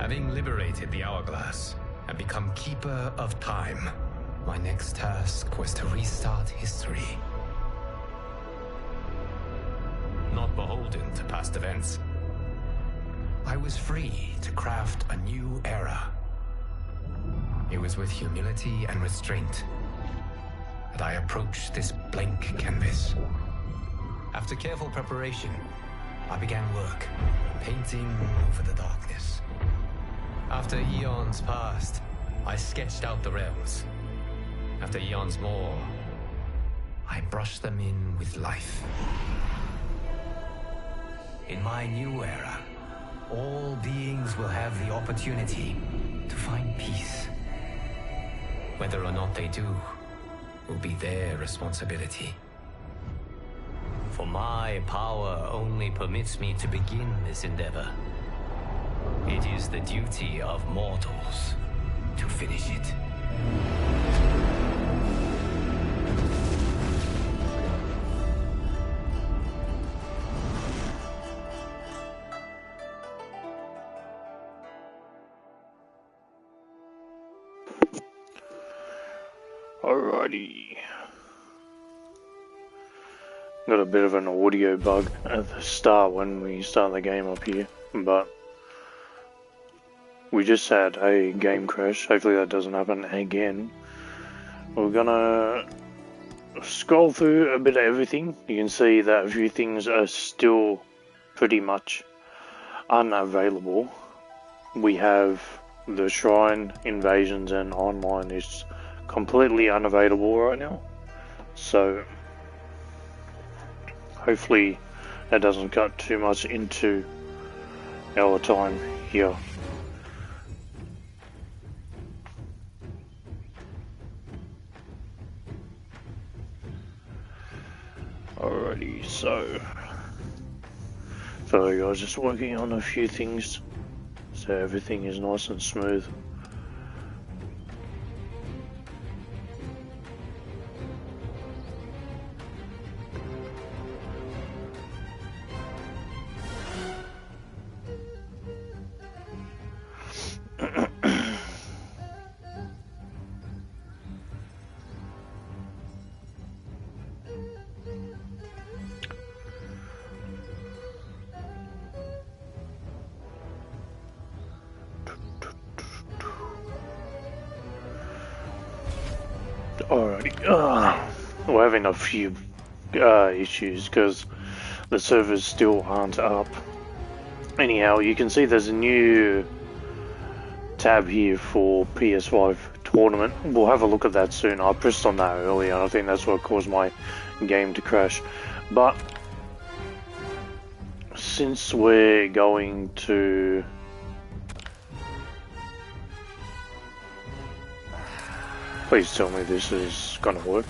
Having liberated the hourglass and become keeper of time, my next task was to restart history. Not beholden to past events, I was free to craft a new era. It was with humility and restraint that I approached this blank canvas. After careful preparation, I began work, painting over the darkness. After eons passed, I sketched out the realms. After eons more, I brushed them in with life. In my new era, all beings will have the opportunity to find peace. Whether or not they do will be their responsibility. For my power only permits me to begin this endeavor. It is the duty of mortals to finish it. Alrighty. Got a bit of an audio bug at the start when we start the game up here, but we just had a game crash. Hopefully that doesn't happen again. We're gonna scroll through a bit of everything. You can see that a few things are still pretty much unavailable. We have the shrine, invasions, and online is completely unavailable right now, so hopefully that doesn't cut too much into our time here. Alrighty, so I was just working on a few things so everything is nice and smooth. Alrighty, we're having a few issues because the servers still aren't up. Anyhow, you can see there's a new tab here for PS5 tournament. We'll have a look at that soon. I pressed on that earlier and I think that's what caused my game to crash. But since we're going to please tell me this is gonna work.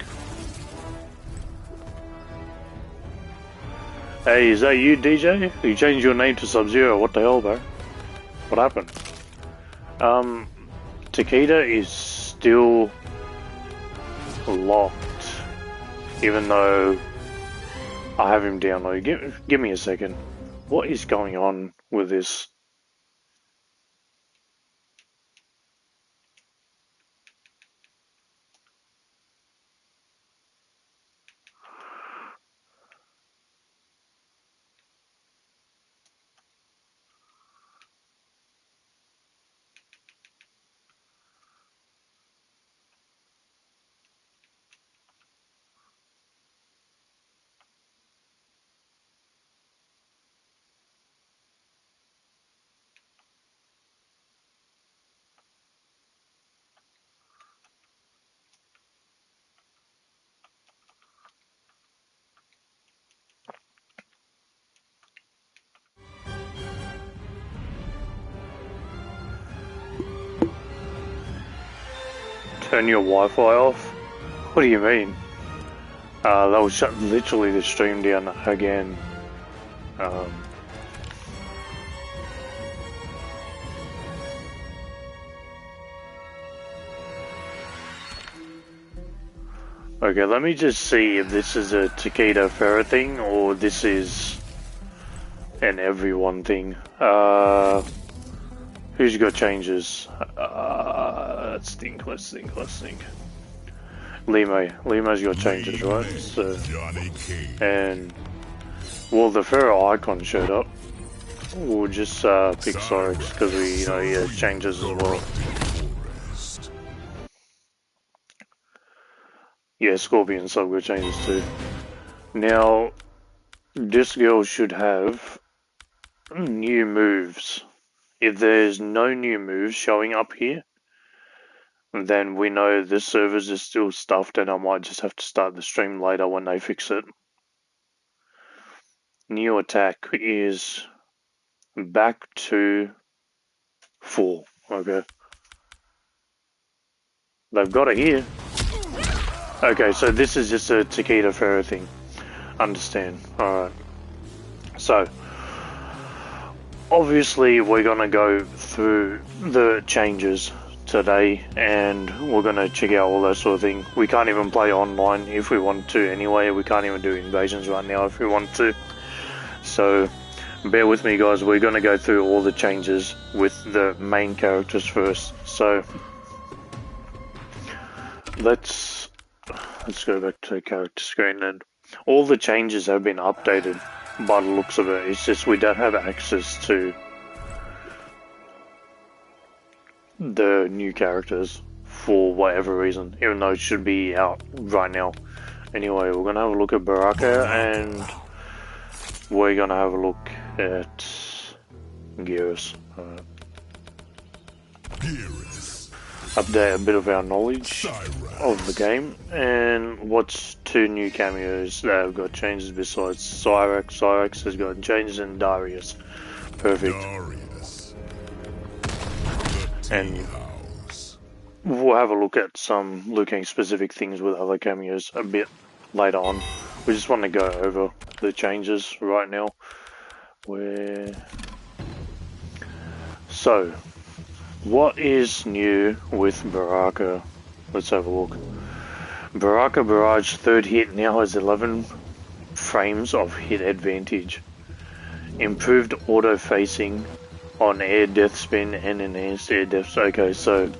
Hey, is that you, DJ? You changed your name to Sub-Zero. What the hell, bro? What happened? Takeda is still locked, even though I have him downloaded. Give me a second. What is going on with this? Turn your Wi-Fi off? What do you mean? That will shut literally the stream down again. Okay, let me just see if this is a Takeda and Ferra thing or this is an everyone thing. Who's got changes? Let's think. Lima's got changes, right? So, and well, the Ferra icon showed up. We'll just pick Cyrix because he has changes as well. Yeah, Scorpion sub got changes too. Now, this girl should have new moves. If there's no new moves showing up here, then we know the servers is still stuffed and I might just have to start the stream later when they fix it. New attack is back to 4. Okay. They've got it here. Okay, so this is just a Takeda and Ferra thing. Understand. Alright. So, obviously we're going to go through the changes today and we're going to check out all that sort of thing. We can't even play online if we want to anyway. We can't even do invasions right now if we want to. So, bear with me guys, we're going to go through all the changes with the main characters first. So, let's go back to the character screen, and all the changes have been updated by the looks of it. It's just we don't have access to the new characters for whatever reason, even though it should be out right now. Anyway, we're gonna have a look at Baraka and we're gonna have a look at Geras. Update a bit of our knowledge of the game, and what's 2 new cameos that have got changes besides Cyrax. Cyrax has got changes in Darius. Perfect. And we'll have a look at some Liu Kang specific things with other cameos a bit later on. We just want to go over the changes right now. So, what is new with Baraka? Let's have a look. Baraka Barrage 3rd hit now has 11 frames of hit advantage. Improved auto facing on air death spin and enhanced air death. Okay, so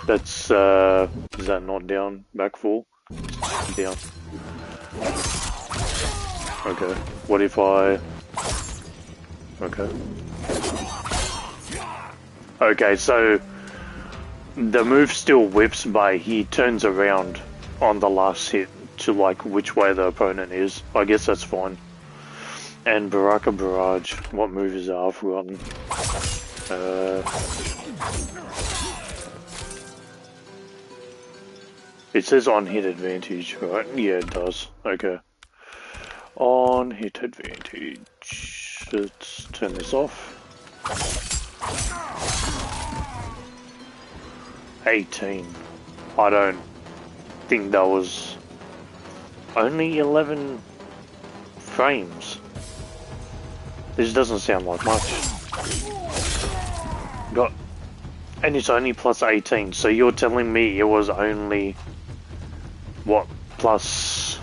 that's is that not down? Back 4? Down. Okay. What if I... Okay. Okay, so the move still whips, but he turns around on the last hit to like which way the opponent is. I guess that's fine. And Baraka Barrage, what move is that? I've forgotten. It says on hit advantage, right? Yeah, it does. Okay. On hit advantage. Let's turn this off. 18. I don't think that was only 11 frames. This doesn't sound like much. And it's only plus 18, so you're telling me it was only what, plus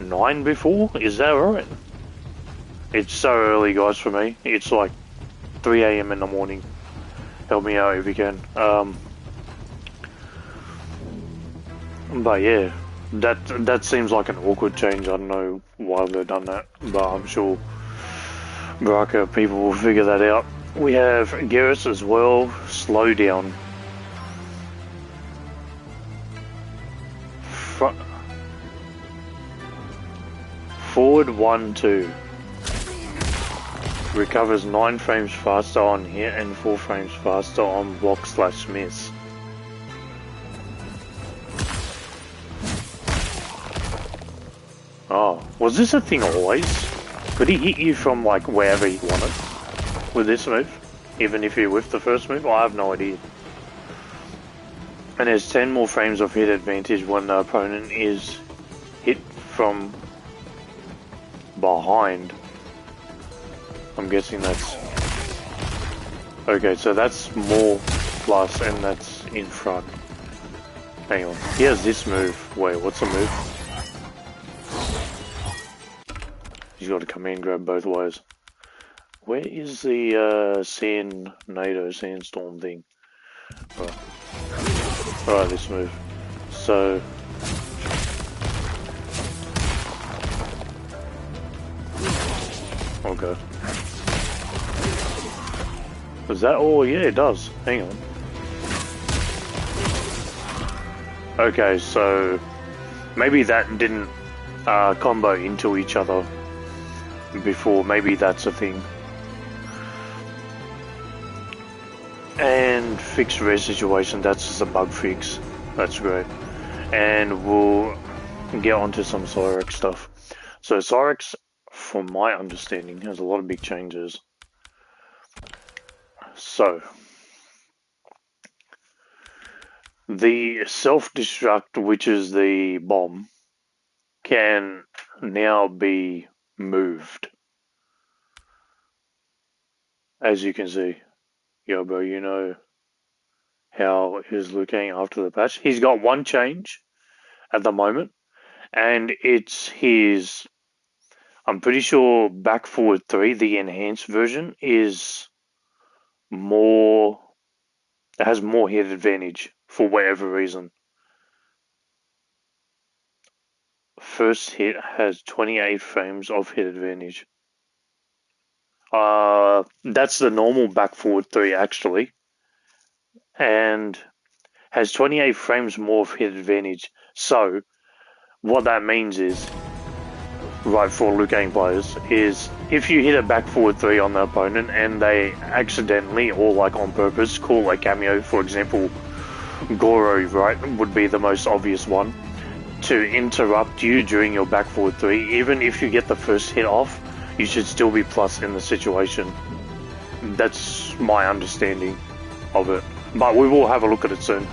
9 before? Is that right? It's so early guys for me. It's like 3 AM in the morning. Help me out if you can. But yeah, that seems like an awkward change. I don't know why they've done that, but I'm sure Baraka people will figure that out. We have Geras as well. Slow down. Forward 1-2. Recovers 9 frames faster on hit and 4 frames faster on block/miss. Oh, was this a thing always? Could he hit you from like wherever he wanted with this move? Even if he whiffed the first move? I have no idea. And there's 10 more frames of hit advantage when the opponent is hit from behind. I'm guessing that's... Okay, so that's more plus and that's in front. Hang on. He has this move. Wait, what's the move? He's got to come in and grab both ways. Where is the sandstorm thing? Alright, this move. So okay. Does that? Oh yeah, it does. Hang on. Okay, so maybe that didn't combo into each other before. Maybe that's a thing. And fixed rare situation, that's just a bug fix. That's great. And we'll get onto some Cyrex stuff. So Cyrex, from my understanding, has a lot of big changes. So the self-destruct, which is the bomb, can now be moved. As you can see. Yo, bro, you know how he's looking after the patch. He's got one change at the moment, and it's his, I'm pretty sure back forward 3, the enhanced version, is more, it has more hit advantage for whatever reason. First hit has 28 frames of hit advantage. That's the normal back forward 3 actually, and has 28 frames more of hit advantage. So what that means is, right, for Liu Kang players, is if you hit a back forward 3 on the opponent and they accidentally or like on purpose call a Kameo, for example, Goro, right, would be the most obvious one, to interrupt you during your back forward 3, even if you get the first hit off, you should still be plus in the situation. That's my understanding of it. But we will have a look at it soon,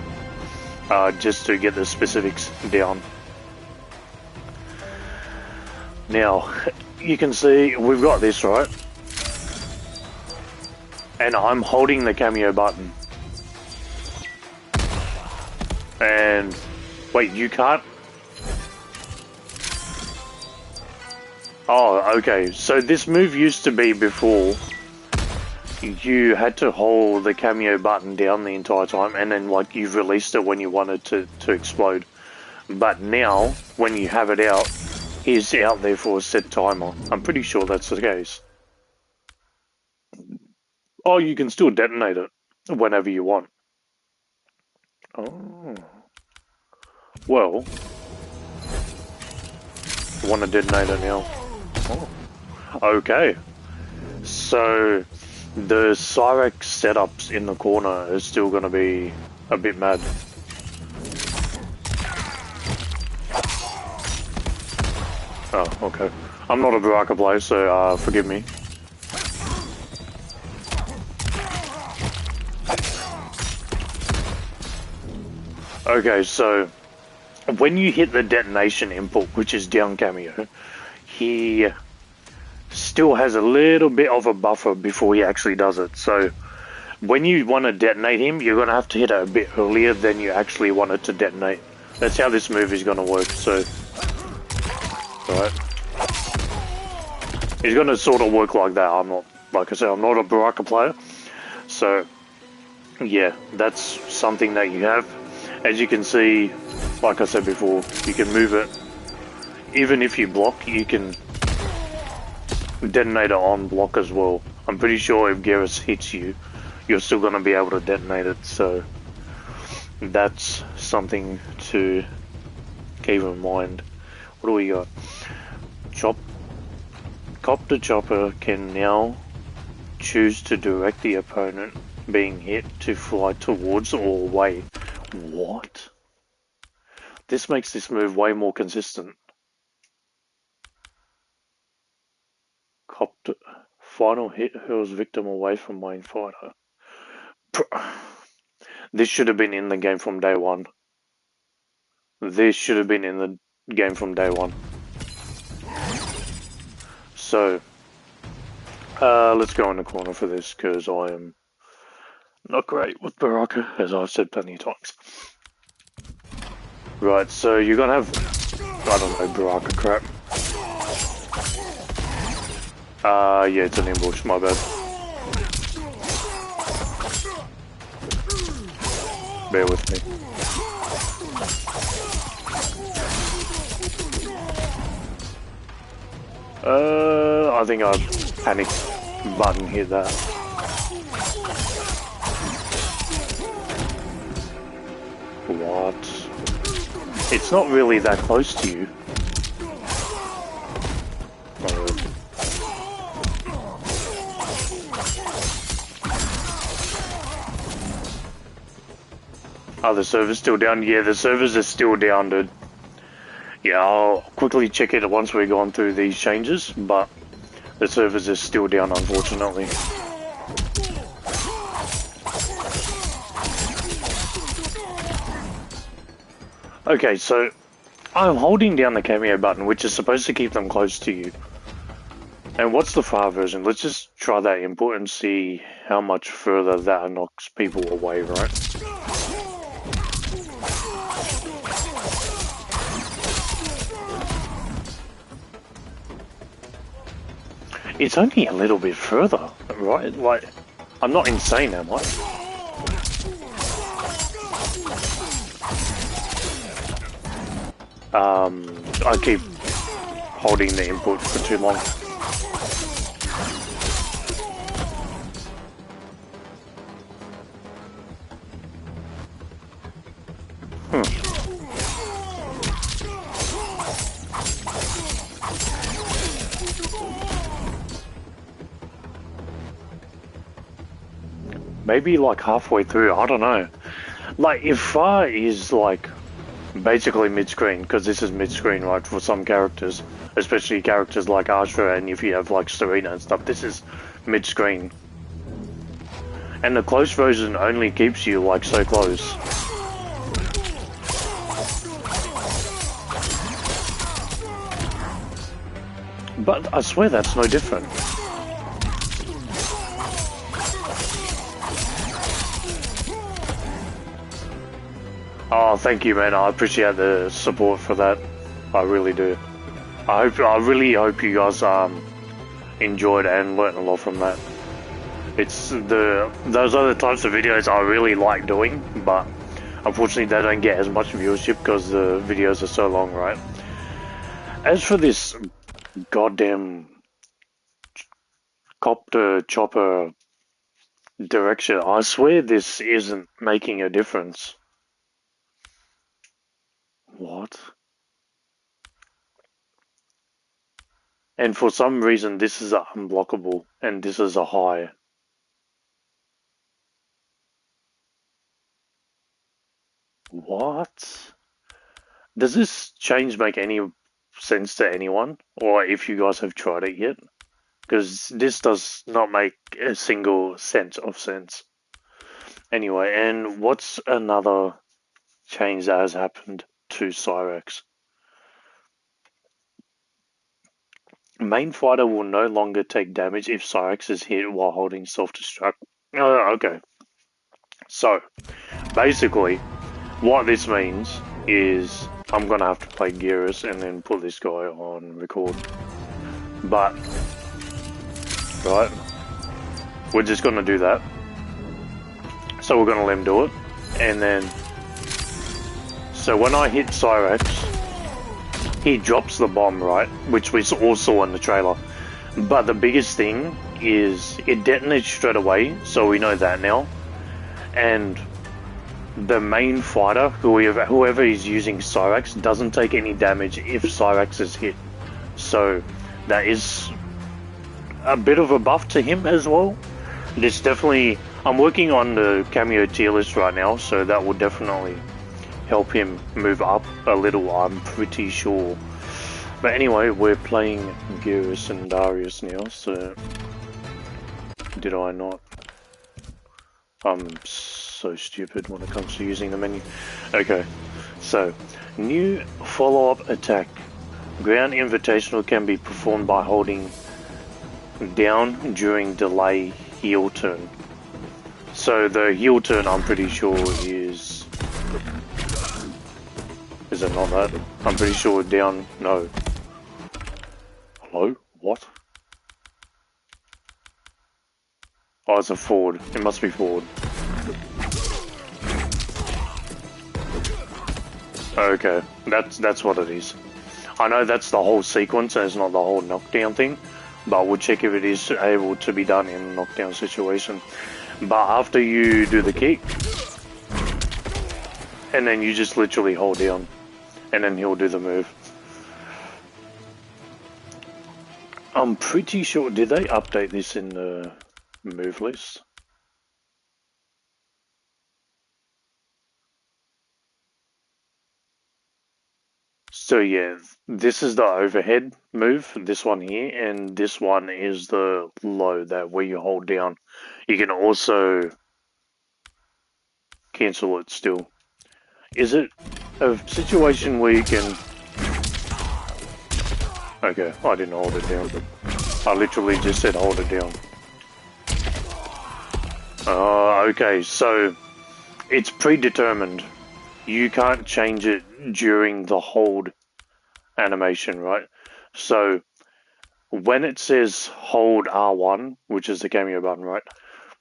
just to get the specifics down. Now, you can see we've got this, right? And I'm holding the Kameo button. And wait, you can't? Oh, okay. So this move used to be before you had to hold the Kameo button down the entire time, and then like you've released it when you wanted to explode. But now, when you have it out, it's out there for a set timer. I'm pretty sure that's the case. Oh, you can still detonate it whenever you want. Oh. Well, I want to detonate it now. Oh. Okay. So, the Cyrex setups in the corner is still going to be a bit mad. Oh, okay. I'm not a Baraka player, so forgive me. Okay, so when you hit the detonation input, which is down Kameo, he still has a little bit of a buffer before he actually does it. So when you want to detonate him, you're going to have to hit it a bit earlier than you actually want it to detonate. That's how this move is going to work. So, alright. He's going to sort of work like that. I'm not, like I said, I'm not a Baraka player. So, yeah, that's something that you have. As you can see, like I said before, you can move it. Even if you block, you can detonate it on block as well. I'm pretty sure if Garrus hits you, you're still going to be able to detonate it. So that's something to keep in mind. What do we got? Copter Chopper can now choose to direct the opponent being hit to fly towards or away. What? This makes this move way more consistent. Copter final hit hurls victim away from main fighter. This should have been in the game from day one. This should have been in the game from day one. So, let's go in the corner for this, because I am not great with Baraka, as I've said plenty of times. Right, so you're gonna have, I don't know, Baraka crap. Yeah, it's an ambush, my bad. Bear with me. I think I panicked button hit that. What? It's not really that close to you. Oh, the server's still down? Yeah, the servers are still down, dude. Yeah, I'll quickly check it once we've gone through these changes, but the servers are still down, unfortunately. Okay, so I'm holding down the Kameo button, which is supposed to keep them close to you. And what's the far version? Let's just try that input and see how much further that knocks people away, right? It's only a little bit further, right? Like, I'm not insane, am I? I keep holding the input for too long. Maybe like halfway through, I don't know. Like, if far is like basically mid-screen, because this is mid-screen, right, for some characters, especially characters like Astra, and if you have like Serena and stuff, this is mid-screen. And the close version only keeps you like so close. But I swear that's no different. Oh, thank you, man. I appreciate the support for that. I really do. I really hope you guys enjoyed and learned a lot from that. It's those other types of videos I really like doing, but unfortunately they don't get as much viewership because the videos are so long, right? As for this goddamn copter chopper direction, I swear this isn't making a difference. What? And for some reason this is unblockable and this is a high. What? Does this change make any sense to anyone? Or if you guys have tried it yet? Because this does not make a single sense of sense. Anyway, and what's another change that has happened to Cyrex? Main fighter will no longer take damage if Cyrex is hit while holding self-destruct. Oh, okay. So, basically, what this means is I'm gonna have to play Gearus and then put this guy on record. But, right, we're just gonna do that. So we're gonna let him do it. And then, so when I hit Cyrex, he drops the bomb, right? Which we all saw in the trailer. But the biggest thing is it detonates straight away, so we know that now. And the main fighter, whoever is using Cyrex, doesn't take any damage if Cyrex is hit. So that is a bit of a buff to him as well. This definitely, I'm working on the Kameo tier list right now, so that will definitely help him move up a little, I'm pretty sure. But anyway, we're playing Gearus and Darius now, so did I not? I'm so stupid when it comes to using the menu. Okay, so new follow-up attack. Ground invitational can be performed by holding down during delay heel turn. So the heel turn, I'm pretty sure is it not that? I'm pretty sure down. No. Hello? What? Oh, it's a forward. It must be forward. Okay, that's what it is. I know that's the whole sequence and it's not the whole knockdown thing, but we'll check if it is able to be done in a knockdown situation. But after you do the kick, and then you just literally hold down, and then he'll do the move. I'm pretty sure, did they update this in the move list? So yeah, this is the overhead move, this one here, and this one is the low, that where you hold down. You can also cancel it still. Is it a situation where you can... Okay, I didn't hold it down. I literally just said hold it down. Okay, so it's predetermined. You can't change it during the hold animation, right? So when it says hold R1, which is the Kameo button, right?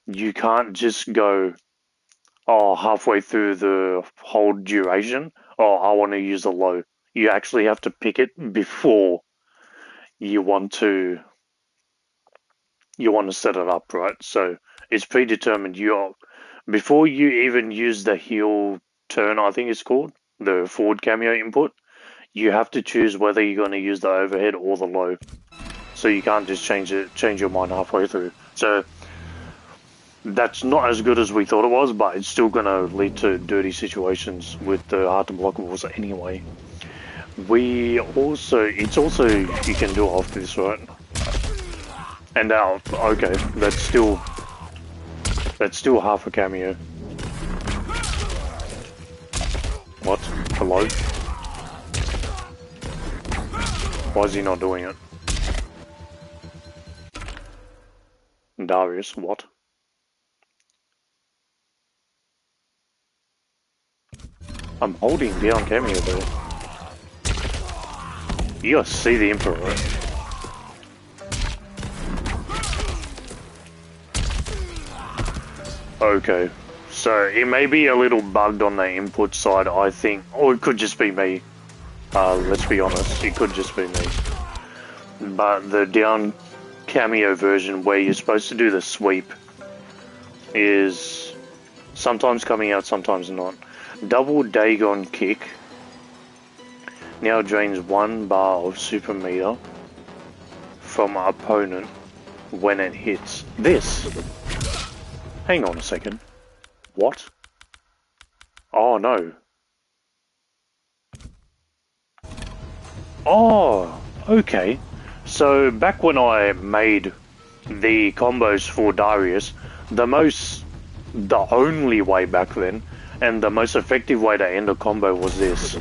You can't just go, oh, halfway through the hold duration, oh, I want to use a low. You actually have to pick it before you want to set it up, right? So it's predetermined. Before you even use the heel turn, I think it's called, the forward Kameo input, you have to choose whether you're going to use the overhead or the low. So you can't just change your mind halfway through. So that's not as good as we thought it was, but it's still going to lead to dirty situations with the hard to block walls anyway. It's also, you can do it after this, right? And now, okay, that's still half a Kameo. What? Hello? Why is he not doing it? Darius, what? I'm holding down Kameo though. You gotta see the Emperor, right? Okay, so it may be a little bugged on the input side, I think, or it could just be me. Let's be honest, it could just be me. But the down Kameo version where you're supposed to do the sweep is sometimes coming out, sometimes not. Double Dagon kick now drains 1 bar of super meter from an opponent when it hits. This? Hang on a second. What? Oh no. Oh, okay. So back when I made the combos for Darius, the only way back then, and the most effective way to end a combo was this.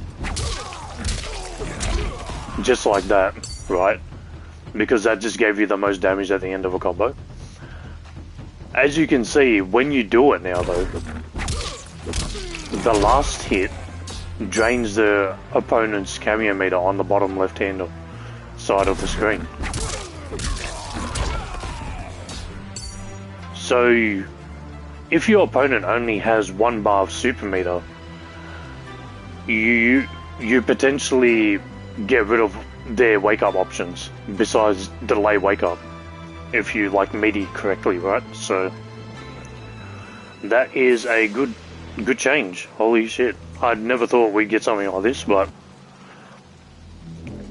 Just like that, right? Because that just gave you the most damage at the end of a combo. As you can see, when you do it now though, the last hit drains the opponent's Kameo meter on the bottom left hand side of the screen. So if your opponent only has 1 bar of super meter, you potentially get rid of their wake up options besides delay wake up if you like meaty correctly, right? So that is a good change. Holy shit, I'd never thought we'd get something like this, but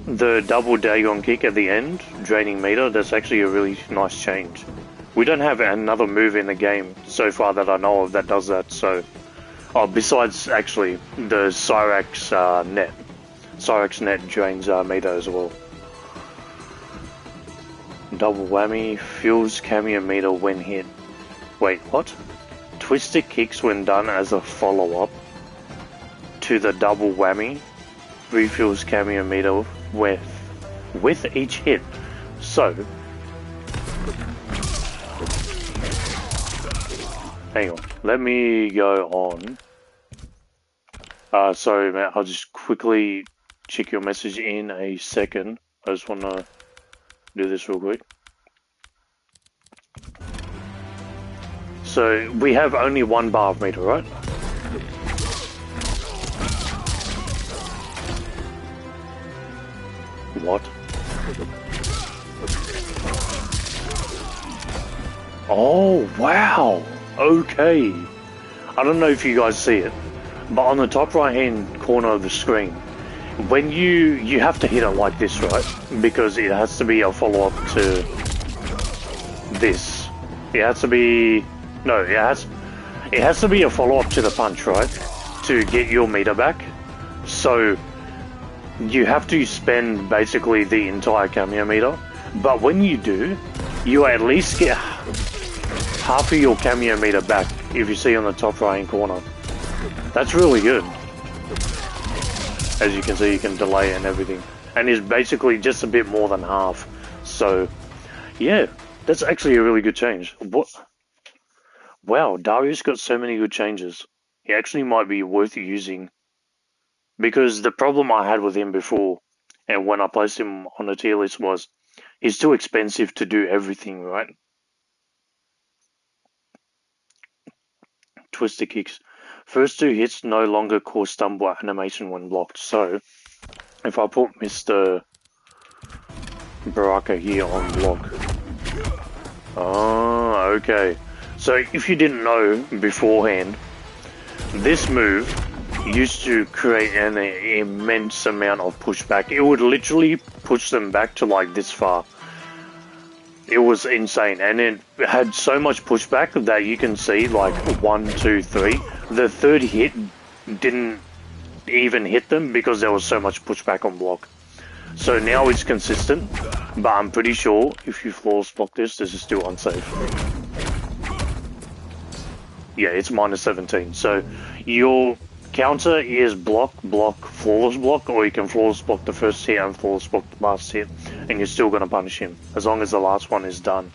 the double Dagon kick at the end, draining meter, that's actually a really nice change. We don't have another move in the game so far that I know of that does that, so... Oh, besides actually the Cyrax net. Cyrax net drains meter as well. Double whammy, fuels Kameo meter when hit. Wait, what? Twister kicks when done as a follow-up to the double whammy, refuels Kameo meter with each hit. So, hang on, let me go on. Sorry, Matt, I'll just quickly check your message in a second. I just want to do this real quick. So we have only one bar of meter, right? What? Oh, wow. Okay. I don't know if you guys see it, but on the top right hand corner of the screen, when you have to hit it like this, right? Because it has to be a follow-up to this. It has to be... No, it has to be a follow-up to the punch, right? To get your meter back. So you have to spend basically the entire Kameo meter. But when you do, you at least get half of your Kameo meter back, if you see on the top right hand corner. That's really good. As you can see, you can delay and everything. And it's basically just a bit more than half. So, yeah, that's actually a really good change. What? Wow, Darius got so many good changes. He actually might be worth using. Because the problem I had with him before, and when I placed him on the tier list, was he's too expensive to do everything, right? Twister kicks. First two hits no longer cause stumble animation when blocked. So, if I put Mr. Baraka here on block. Oh, okay. So, if you didn't know beforehand, this move used to create an immense amount of pushback. It would literally push them back to like this far. It was insane, and it had so much pushback that you can see like 1, 2, 3. The third hit didn't even hit them because there was so much pushback on block. So now it's consistent, but I'm pretty sure if you flawless block this is still unsafe. Yeah, it's minus 17. So your counter is block, block, flawless block, or you can flawless block the first hit and flawless block the last hit, and you're still going to punish him. As long as the last one is done,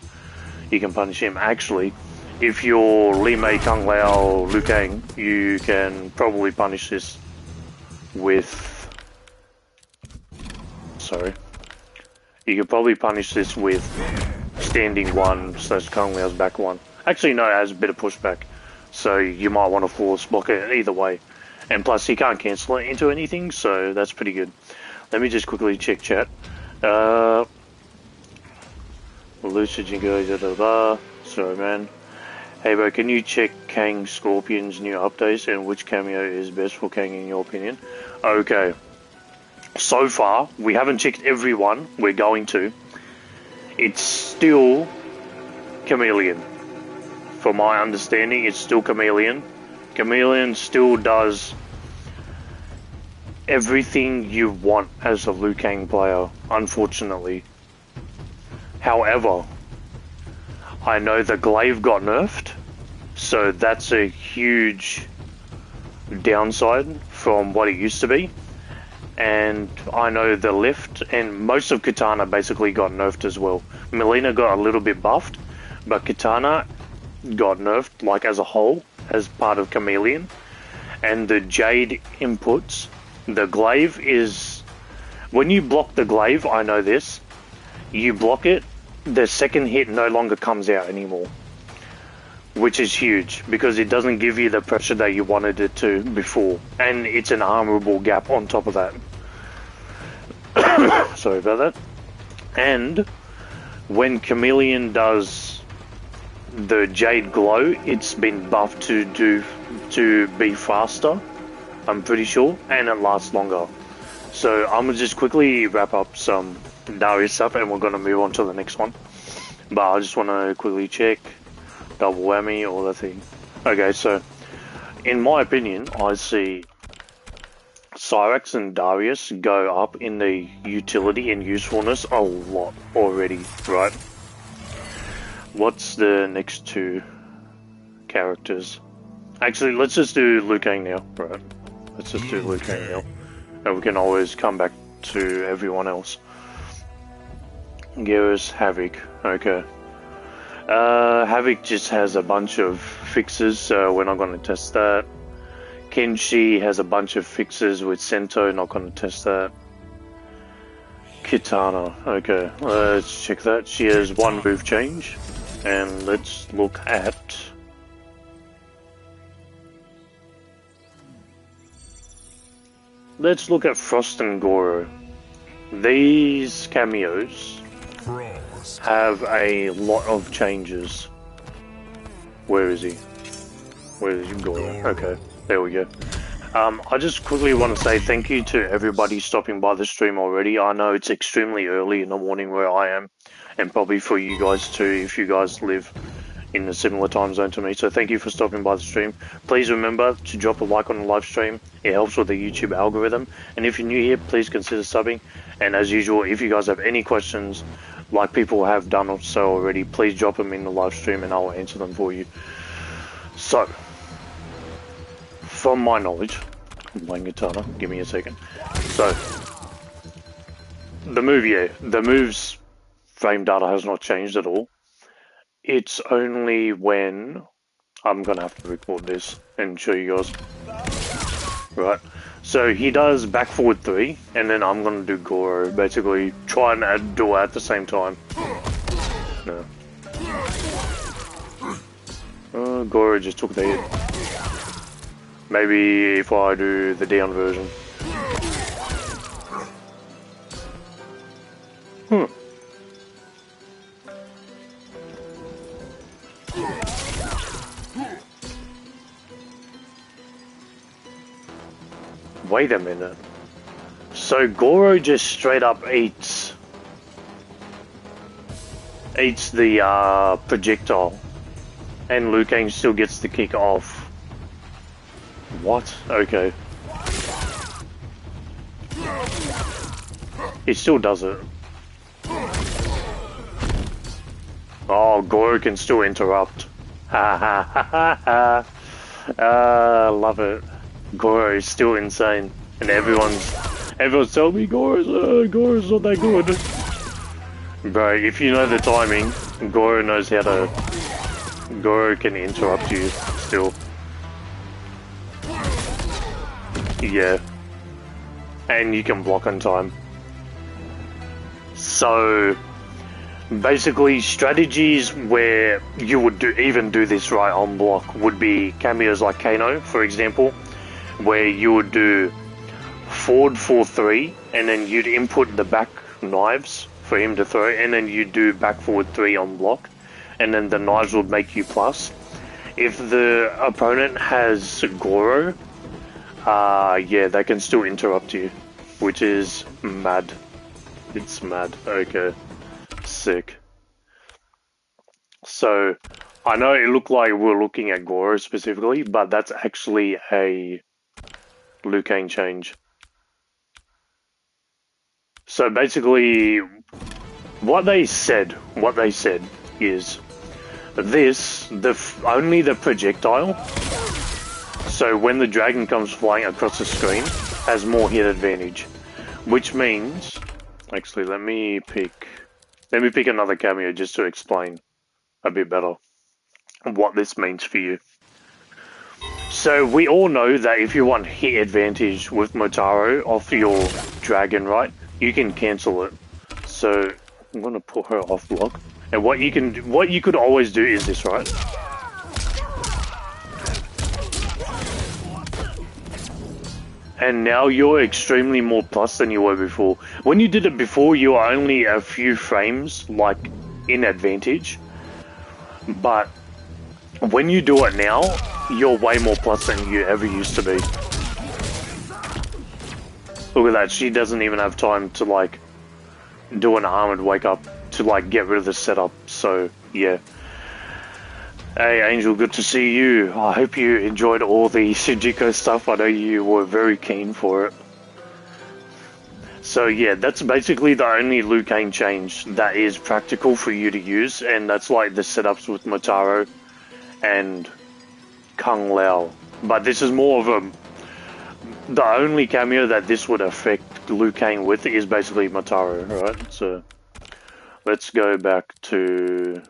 you can punish him. Actually, if you're Li Mei, Kung Lao, Liu Kang, you can probably punish this with... Sorry. You could probably punish this with standing 1 / Kung Lao's back 1. Actually, no, it has a bit of pushback. So you might want to flawless block it either way. And plus, he can't cancel it into anything, so that's pretty good. Let me just quickly check chat. Lucid Jingo, sorry man. Hey bro, can you check Kang Scorpion's new updates and which Kameo is best for Kang in your opinion? Okay. So far, we haven't checked every one. We're going to. It's still Chameleon. From my understanding, it's still Chameleon. Chameleon still does everything you want as a Liu Kang player, unfortunately. However, I know the glaive got nerfed, so that's a huge downside from what it used to be. And I know the lift and most of Katana basically got nerfed as well. Melina got a little bit buffed, but Katana got nerfed like as a whole as part of Chameleon. And the Jade inputs, the glaive is, when you block the glaive, I know this, you block it, the second hit no longer comes out anymore, which is huge because it doesn't give you the pressure that you wanted it to before, and it's an armorable gap on top of that. Sorry about that. And when Chameleon does the Jade Glow, it's been buffed to be faster, I'm pretty sure, and it lasts longer. So I'm gonna just quickly wrap up some Darius stuff and we're gonna move on to the next one. But I just wanna quickly check. Double whammy, all that thing. Okay, so in my opinion, I see Cyrax and Darius go up in the utility and usefulness a lot already, right? What's the next two characters? Actually, let's just do Liu Kang now, right? Let's just do Liu Kang now. And we can always come back to everyone else. Garrus, Havoc, okay. Havoc just has a bunch of fixes, so we're not going to test that. Kenshi has a bunch of fixes with Sento, not going to test that. Kitana, okay, let's check that. She has one move change. And let's look at let's look at Frost and Goro. These cameos have a lot of changes. Where is he? Where is Goro? Okay, there we go. I just quickly want to say thank you to everybody stopping by the stream already. I know it's extremely early in the morning where I am, and probably for you guys too, if you guys live in a similar time zone to me. So thank you for stopping by the stream. Please remember to drop a like on the live stream. It helps with the YouTube algorithm. And if you're new here, please consider subbing. And as usual, if you guys have any questions, like people have done so already, please drop them in the live stream and I will answer them for you. So, from my knowledge, I'm playing Katana, give me a second. So, the move's frame data has not changed at all. It's only when I'm gonna have to record this and show you guys. Right, so he does back forward 3, and then I'm gonna do Goro. Basically, try and do it at the same time. No. Goro just took the hit. Maybe if I do the down version. Wait a minute. So Goro just straight up eats the projectile, and Liu Kang still gets the kick off. What? Okay. He still does it. Oh, Goro can still interrupt. Ha ha ha ha ha. Love it. Goro is still insane, and everyone's telling me Goro's not that good. Bro, if you know the timing, Goro knows how to. Goro can interrupt you still. Yeah, and you can block on time. So basically, strategies where you would even do this right on block would be cameos like Kano, for example, where you would do forward 4-3, and then you'd input the back knives for him to throw, and then you'd do back forward 3 on block, and then the knives would make you plus. If the opponent has Goro, yeah, they can still interrupt you, which is mad. It's mad. Okay. Sick. So, I know it looked like we're looking at Goro specifically, but that's actually a Liu Kang change. So basically, what they said is this, only the projectile, so when the dragon comes flying across the screen, has more hit advantage. Which means, actually let me pick another cameo just to explain a bit better what this means for you. So we all know that if you want hit advantage with Motaro off your dragon, right, you can cancel it. So I'm gonna put her off block. And what you could always do is this, right? And now you're extremely more plus than you were before. When you did it before, you were only a few frames, like, in advantage. But when you do it now, you're way more plus than you ever used to be. Look at that, she doesn't even have time to, like, do an armored wake up to, like, get rid of the setup, so, yeah. Hey Angel, good to see you. I hope you enjoyed all the Shinjiko stuff. I know you were very keen for it. So yeah, that's basically the only Liu Kang change that is practical for you to use, and that's like the setups with Motaro and Kung Lao. But this is more of a... The only cameo that this would affect Liu Kang with is basically Motaro, right? So let's go back to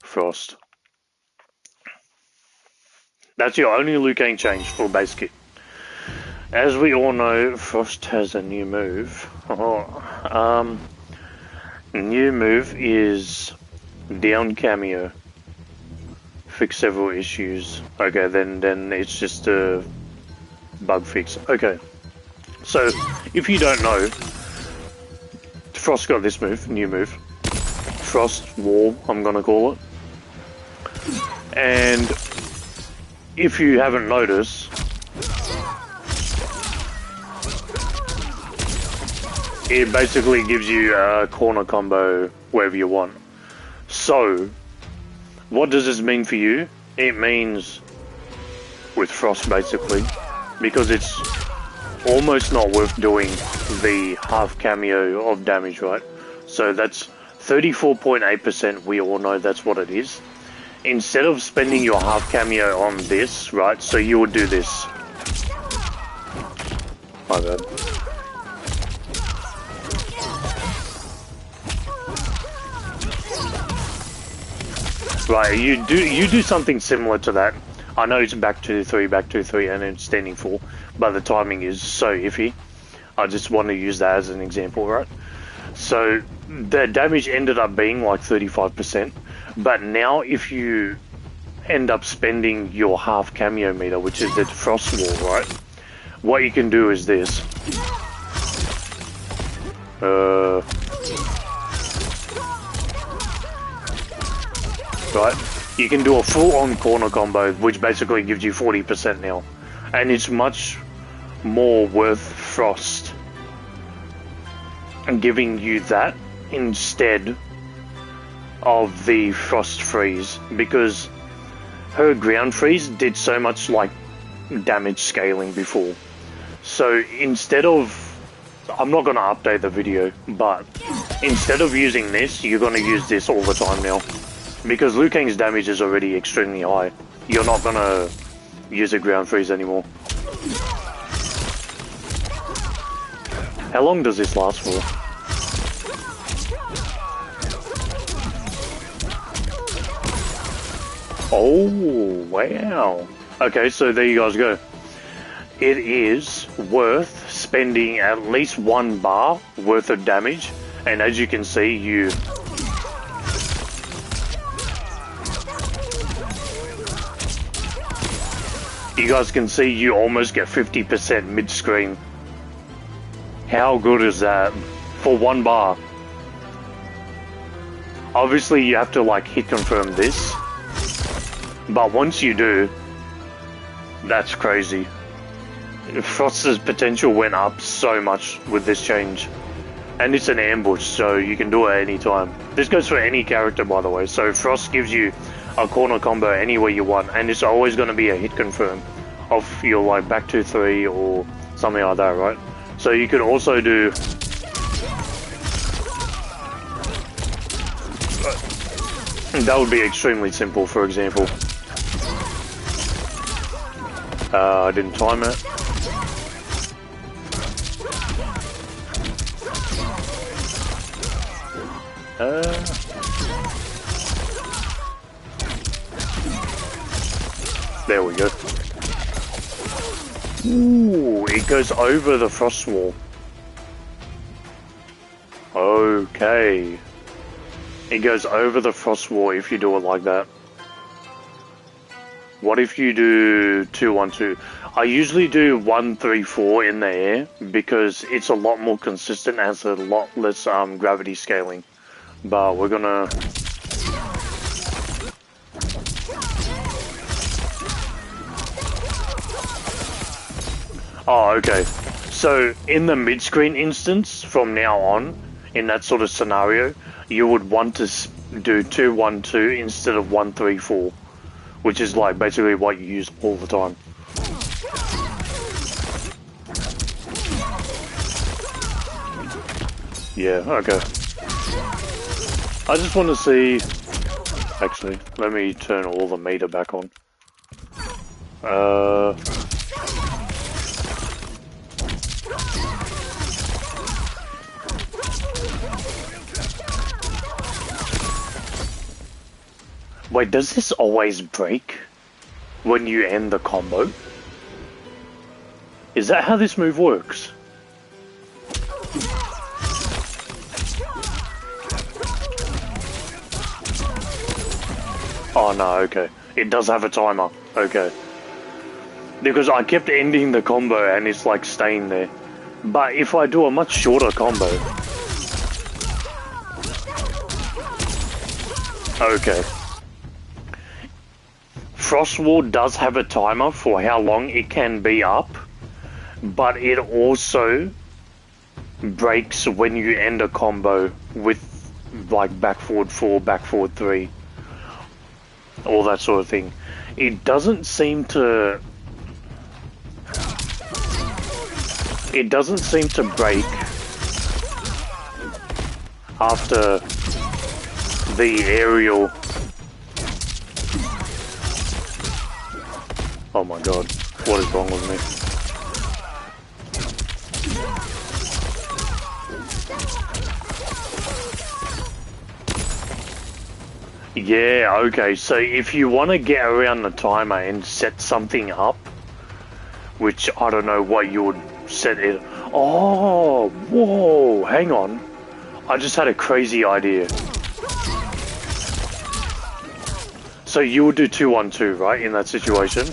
Frost. That's your only Liu Kang change for base kit. As we all know, Frost has a new move. New move is down cameo. Fix several issues. Okay, then it's just a bug fix. Okay. So, if you don't know, Frost got this move, new move. Frost Wall, I'm gonna call it. And if you haven't noticed, it basically gives you a corner combo wherever you want. So, what does this mean for you? It means with Frost basically, because it's almost not worth doing the half Kameo of damage, right? So that's 34.8%, we all know that's what it is. Instead of spending your half Kameo on this, right, so you would do this. My bad. Right, you do something similar to that. I know it's back 2-3, and it's standing 4, but the timing is so iffy. I just want to use that as an example, right? So the damage ended up being like 35%, but now if you end up spending your half Kameo meter, which is the Frost Wall, right? What you can do is this. Right, you can do a full-on corner combo, which basically gives you 40% now, and it's much more worth Frost and giving you that instead of the Frost Freeze, because her ground freeze did so much like damage scaling before. So instead of, I'm not going to update the video, but instead of using this, you're going to use this all the time now. Because Liu Kang's damage is already extremely high. You're not gonna use a ground freeze anymore. How long does this last for? Oh, wow. Okay, so there you guys go. It is worth spending at least 1 bar worth of damage. And as you can see, you guys can see you almost get 50% mid-screen. How good is that? For 1 bar. Obviously you have to like hit confirm this. But once you do, that's crazy. Frost's potential went up so much with this change. And it's an ambush, so you can do it anytime. This goes for any character, by the way. So Frost gives you a corner combo anywhere you want, and it's always going to be a hit confirm of your like back 2-3 or something like that, right? So you could also do that would be extremely simple, for example. I didn't time it. There we go. Ooh, it goes over the Frost Wall. Okay. It goes over the Frost Wall if you do it like that. What if you do 2-1-2? I usually do 1-3-4 in the air because it's a lot more consistent and has a lot less gravity scaling. But we're gonna... Oh, okay. So in the mid-screen instance, from now on, in that sort of scenario, you would want to do 2-1-2 instead of 1-3-4, which is like basically what you use all the time. Yeah, okay. I just want to see... Actually, let me turn all the meter back on. Wait, does this always break when you end the combo? Is that how this move works? Oh no, okay. It does have a timer. Okay. Because I kept ending the combo and it's like staying there. But if I do a much shorter combo... Okay. Frost Wall does have a timer for how long it can be up, but it also breaks when you end a combo with like back forward 4, back forward 3, all that sort of thing. It doesn't seem to... It doesn't seem to break after the aerial... Oh my god, what is wrong with me? Yeah, okay, so if you want to get around the timer and set something up, which I don't know what you would set it... Oh, whoa, hang on. I just had a crazy idea. So you would do 2-1-2, right, in that situation?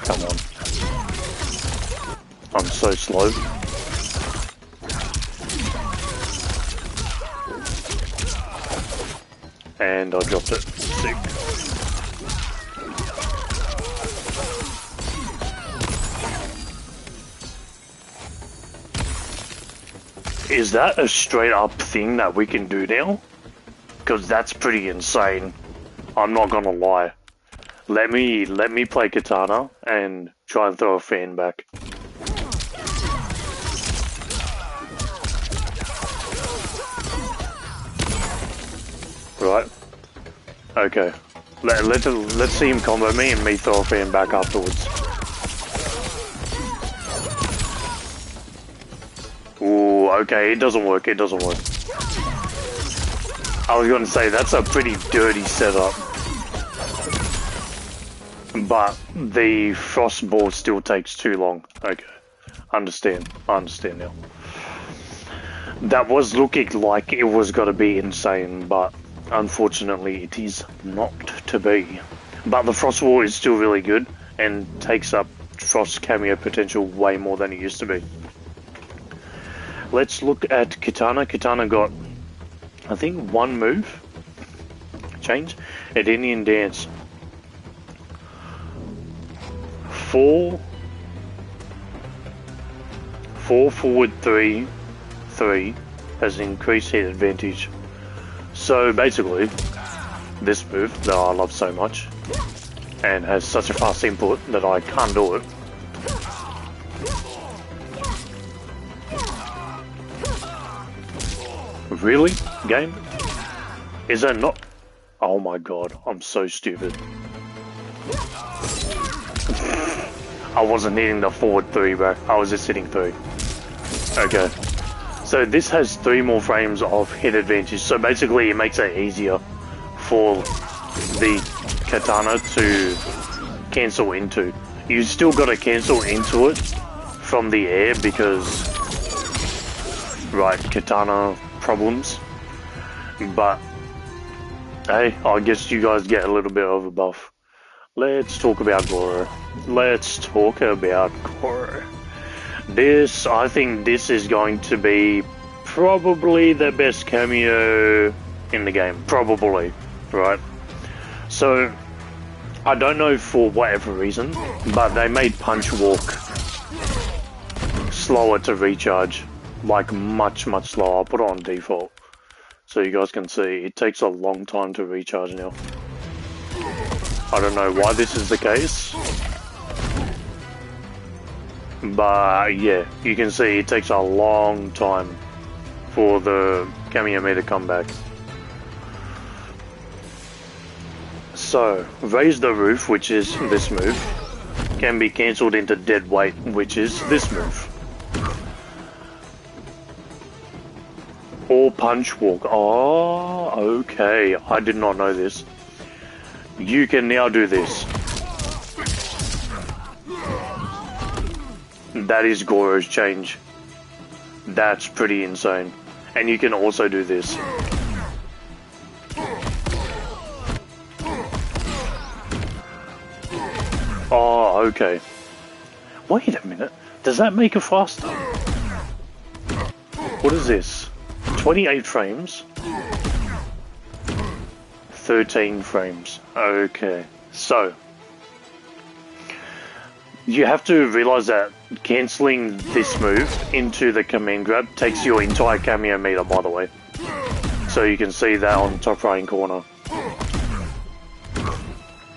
Come on. I'm so slow. And I dropped it. Sick. Is that a straight up thing that we can do now? Because that's pretty insane. I'm not gonna lie. Let me play Katana and try and throw a fan back. Right. Okay. Let's see him combo me and me throw a fan back afterwards. Ooh, okay, it doesn't work, it doesn't work. I was gonna say, that's a pretty dirty setup. But the frost ball still takes too long. Okay. I understand now. That was looking like it was gonna be insane, but unfortunately it is not to be. But the frost wall is still really good and takes up frost cameo potential way more than it used to be. Let's look at Katana. Katana got, I think, one move change at Indian Dance. 4 forward 3 has increased hit advantage. So basically, this move that I love so much and has such a fast input that I can't do it. Really? Game? Is that not? Oh my god, I'm so stupid. I wasn't hitting the forward 3, bro. I was just hitting 3. Okay. So this has 3 more frames of hit advantage. So basically it makes it easier for the Katana to cancel into. You still gotta cancel into it from the air because, right, Katana problems. But hey, I guess you guys get a little bit of a buff. Let's talk about Goro. Let's talk about Goro. I think this is going to be probably the best cameo in the game. Probably, right? So, I don't know for whatever reason, but they made Punch Walk slower to recharge. Like much slower. I'll put it on default so you guys can see it takes a long time to recharge now. I don't know why this is the case, but yeah, you can see it takes a long time for the Kameo to come back. So, Raise the Roof, which is this move, can be cancelled into Dead Weight, which is this move. Or Punch Walk. Oh, okay. I did not know this. You can now do this. That is Goro's change. That's pretty insane. And you can also do this. Oh, okay. Wait a minute. Does that make it faster? What is this? 28 frames? 13 frames. Okay. So, you have to realize that cancelling this move into the command grab takes your entire Kameo meter, by the way. So you can see that on the top right corner.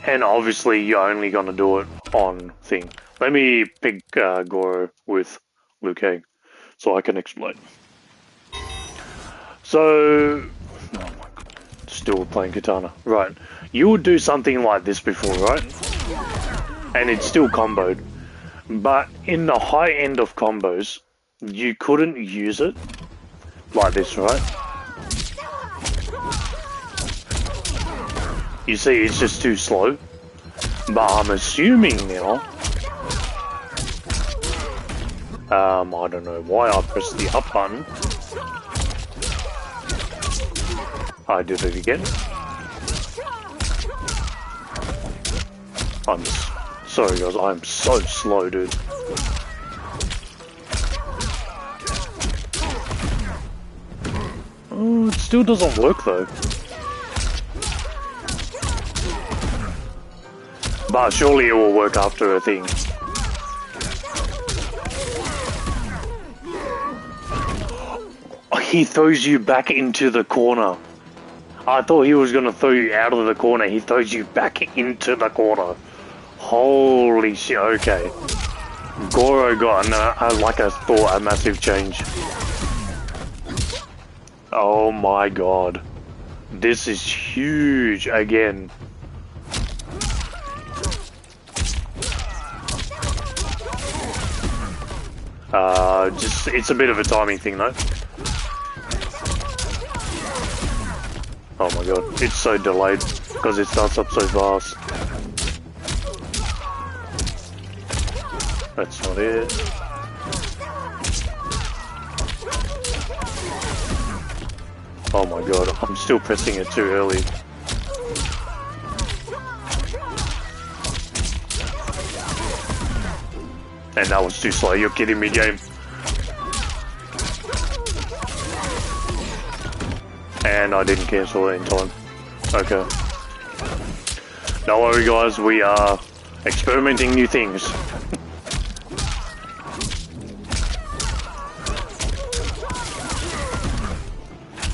And obviously you're only going to do it on thing. Let me pick Goro with Liu Kang so I can explain. So, oh my god, still playing Katana. Right, you would do something like this before, right? And it's still comboed. But in the high end of combos, you couldn't use it like this, right? You see, it's just too slow. But I'm assuming now... I don't know why I pressed the up button. I did it again. I'm sorry guys, I'm so slow, dude. Oh, it still doesn't work though. But surely it will work after a thing. He throws you back into the corner. I thought he was gonna throw you out of the corner. He throws you back into the corner. Holy shit, okay. Goro got, like I thought, a massive change. Oh my god. This is huge again. It's a bit of a timing thing though. Oh my god, it's so delayed because it starts up so fast. That's not it. Oh my god, I'm still pressing it too early. And that was too slow, you're kidding me, game. And I didn't cancel it in time. Okay. Don't worry guys, we are experimenting new things.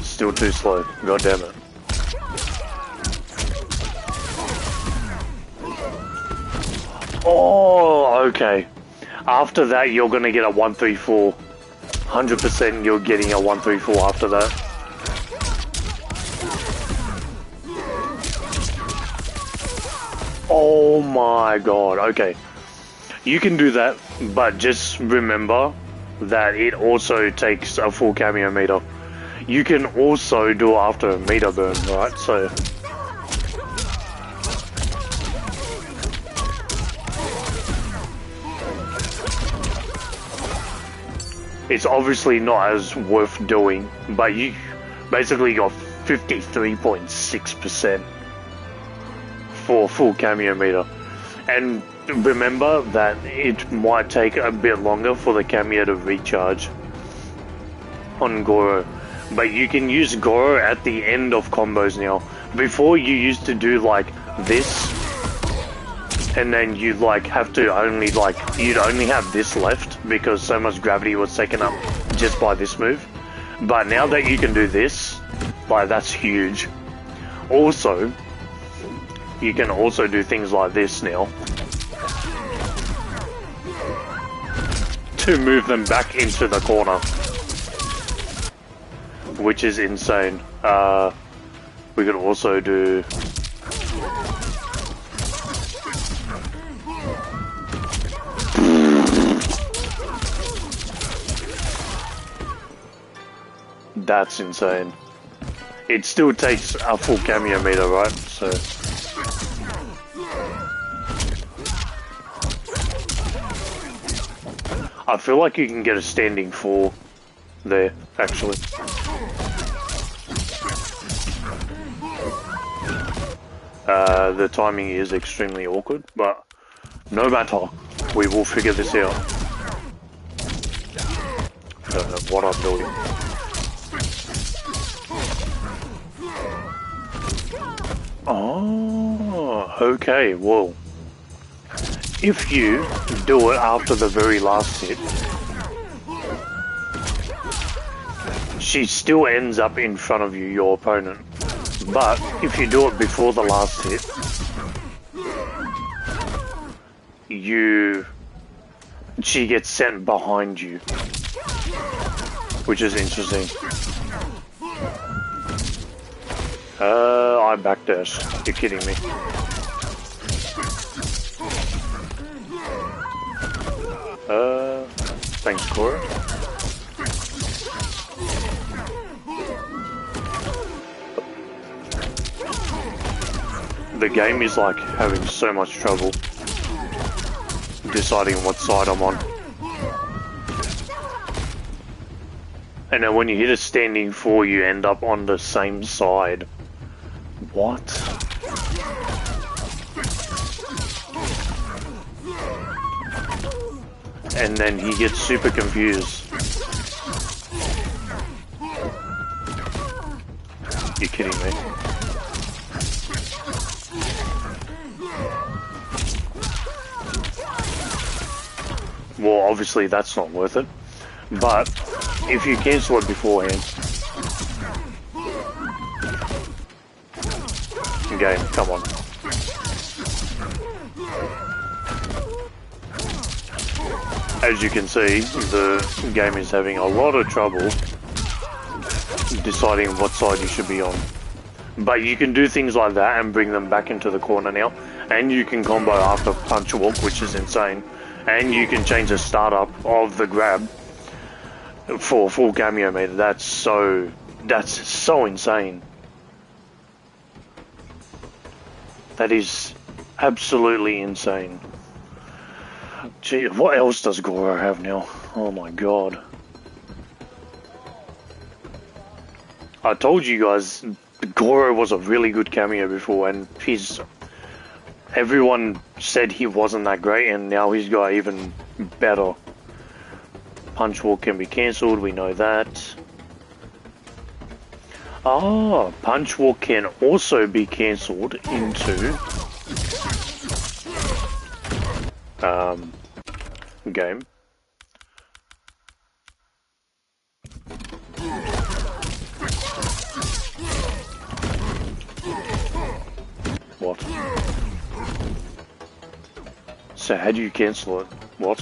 Still too slow, god damn it. Oh, okay. After that you're gonna get a 134. 100% you're getting a 134 after that. Oh my god, okay. You can do that, but just remember that it also takes a full Kameo meter. You can also do it after a meter burn, right? So... it's obviously not as worth doing, but you basically got 53.6% for full Kameo meter. And remember that it might take a bit longer for the Kameo to recharge on Goro. But you can use Goro at the end of combos now. Before you used to do like this, and then you'd like have to only like, you'd only have this left because so much gravity was taken up just by this move. But now that you can do this, like that's huge. Also, you can also do things like this now to move them back into the corner, which is insane. We could also do that's insane. It still takes a full Kameo meter, right? So I feel like you can get a standing 4 there, actually. The timing is extremely awkward, but No matter, we will figure this out. I don't know what I'm doing. Oh, okay, well, if you do it after the very last hit, she still ends up in front of you, your opponent. But if you do it before the last hit, she gets sent behind you, which is interesting. I backdash. You're kidding me. Thanks, Cora. The game is like having so much trouble deciding what side I'm on. And then when you hit a standing 4, you end up on the same side. What? And then he gets super confused. You're kidding me. Well, obviously that's not worth it. But if you cancel it beforehand, game, come on. As you can see, the game is having a lot of trouble deciding what side you should be on. But you can do things like that and bring them back into the corner now. And you can combo after punch walk, which is insane. And you can change the startup of the grab for full Kameo meter. That's so insane. That is absolutely insane. Gee, what else does Goro have now? Oh my god. I told you guys Goro was a really good Kameo before, and everyone said he wasn't that great, and now he's got even better. Punch walk can be cancelled, we know that. Ah, punch walk can also be cancelled into game. What? So how do you cancel it? What?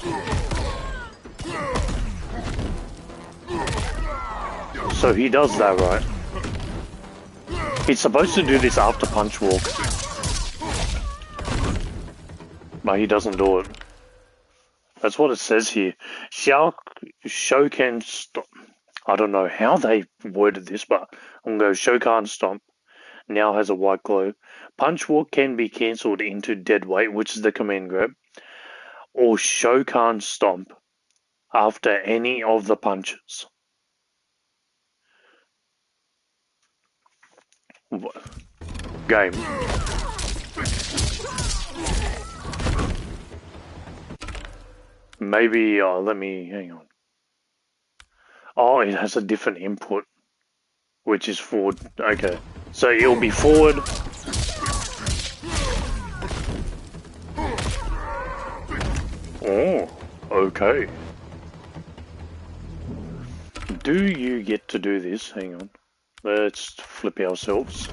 So he does that, right? He's supposed to do this after punch walk. But he doesn't do it. That's what it says here. Shokan Stomp. I don't know how they worded this, but I'm going to go Shokan Stomp. Now has a white glow. Punch walk can be cancelled into dead weight, which is the command grab. Or Shokan Stomp after any of the punches. Game. Maybe, let me, hang on. Oh, it has a different input, which is forward. Okay, so it'll be forward. Oh, okay. Do you get to do this? Hang on. Let's flip ourselves.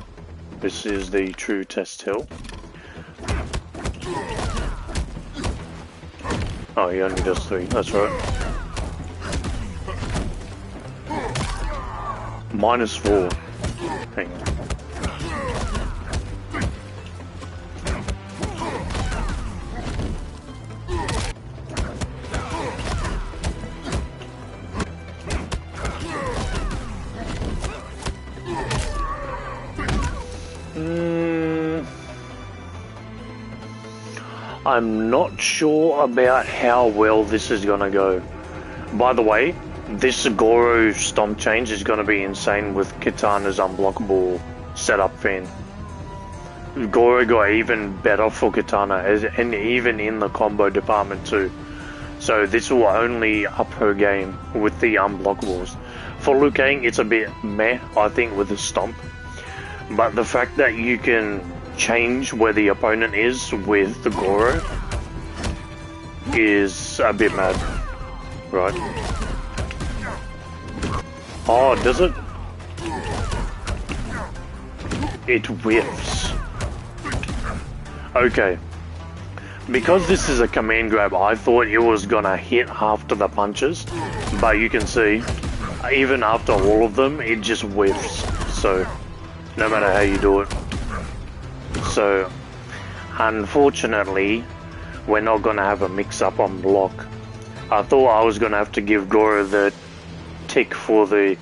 This is the true test tell. Oh, he only does 3, that's right. -4. Hang on. I'm not sure about how well this is gonna go. By the way, this Goro stomp change is gonna be insane with Kitana's unblockable setup fan. Goro got even better for Katana, and even in the combo department too. So this will only up her game with the unblockables. For Liu Kang, it's a bit meh, I think, with the stomp. But the fact that you can change where the opponent is with the Goro is a bit mad, right? Oh, does it? It whiffs. Okay. Because this is a command grab, I thought it was gonna hit after the punches, but you can see, even after all of them, it just whiffs. So, no matter how you do it. So, unfortunately, we're not gonna have a mix-up on block. I thought I was gonna have to give Goro the tick for the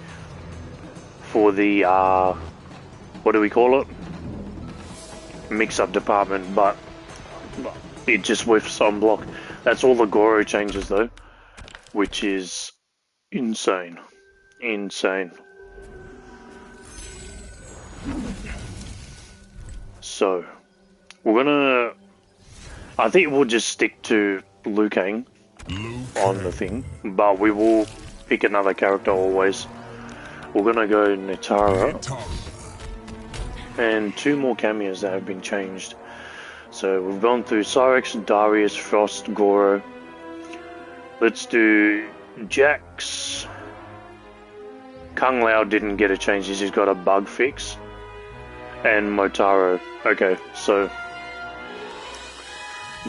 what do we call it? Mix-up department, but it just whiffs on block. That's all the Goro changes though, which is insane. Insane. So, we're gonna... I think we'll just stick to Liu Kang on the thing, but we will pick another character always. We're gonna go Nitara, and 2 more cameos that have been changed. So we've gone through Cyrex, Darius, Frost, Goro. Let's do Jax. Kung Lao didn't get a change, he's just got a bug fix. And Motaro. Okay, so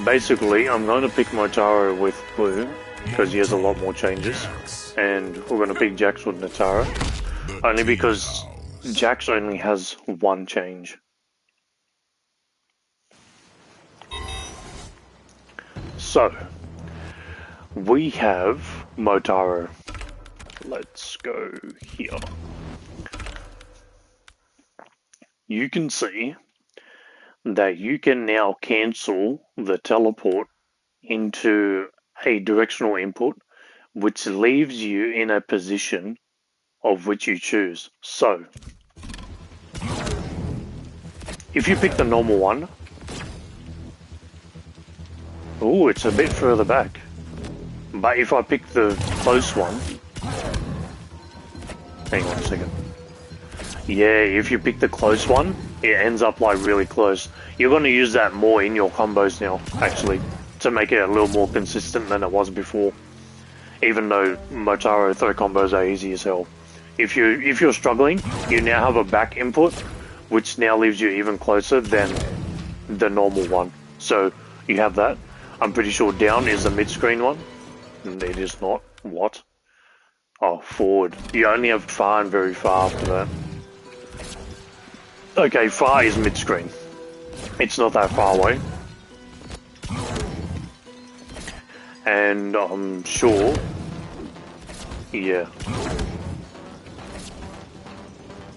basically I'm going to pick Motaro with Blue because he has a lot more changes. And we're going to pick Jax with Nitara. Only because Jax only has 1 change. So, we have Motaro. Let's go here. You can see that you can now cancel the teleport into a directional input, which leaves you in a position of which you choose. So, if you pick the normal one, oh, it's a bit further back. But if I pick the close one, hang on a second. Yeah, if you pick the close one, it ends up like really close. You're going to use that more in your combos now, actually, to make it a little more consistent than it was before. Even though Motaro throw combos are easy as hell. If you're struggling, you now have a back input, which now leaves you even closer than the normal one. So you have that. I'm pretty sure down is the mid-screen one. And it is not. What? Oh, forward. You only have far and very far after that. Okay, far is mid-screen. It's not that far away. And I'm sure... yeah.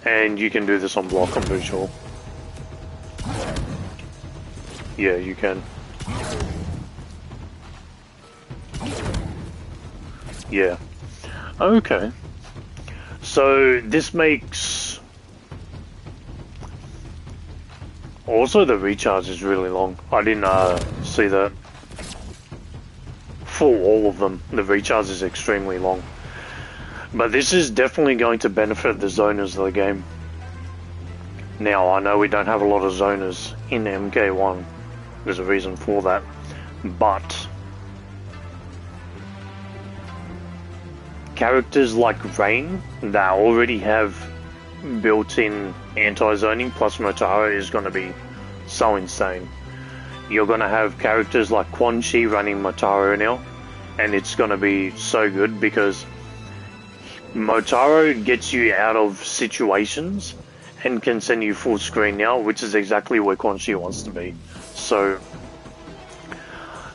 And you can do this on block, I'm pretty sure. Yeah, you can. Yeah. Okay. So, this makes... also, the recharge is really long. I didn't see that. For all of them, the recharge is extremely long. But this is definitely going to benefit the zoners of the game. Now, I know we don't have a lot of zoners in MK1. There's a reason for that. But characters like Rain that already have built-in anti-zoning plus Motaro is going to be so insane. You're going to have characters like Quan Chi running Motaro now, and it's going to be so good because Motaro gets you out of situations and can send you full screen now, which is exactly where Quan Chi wants to be. So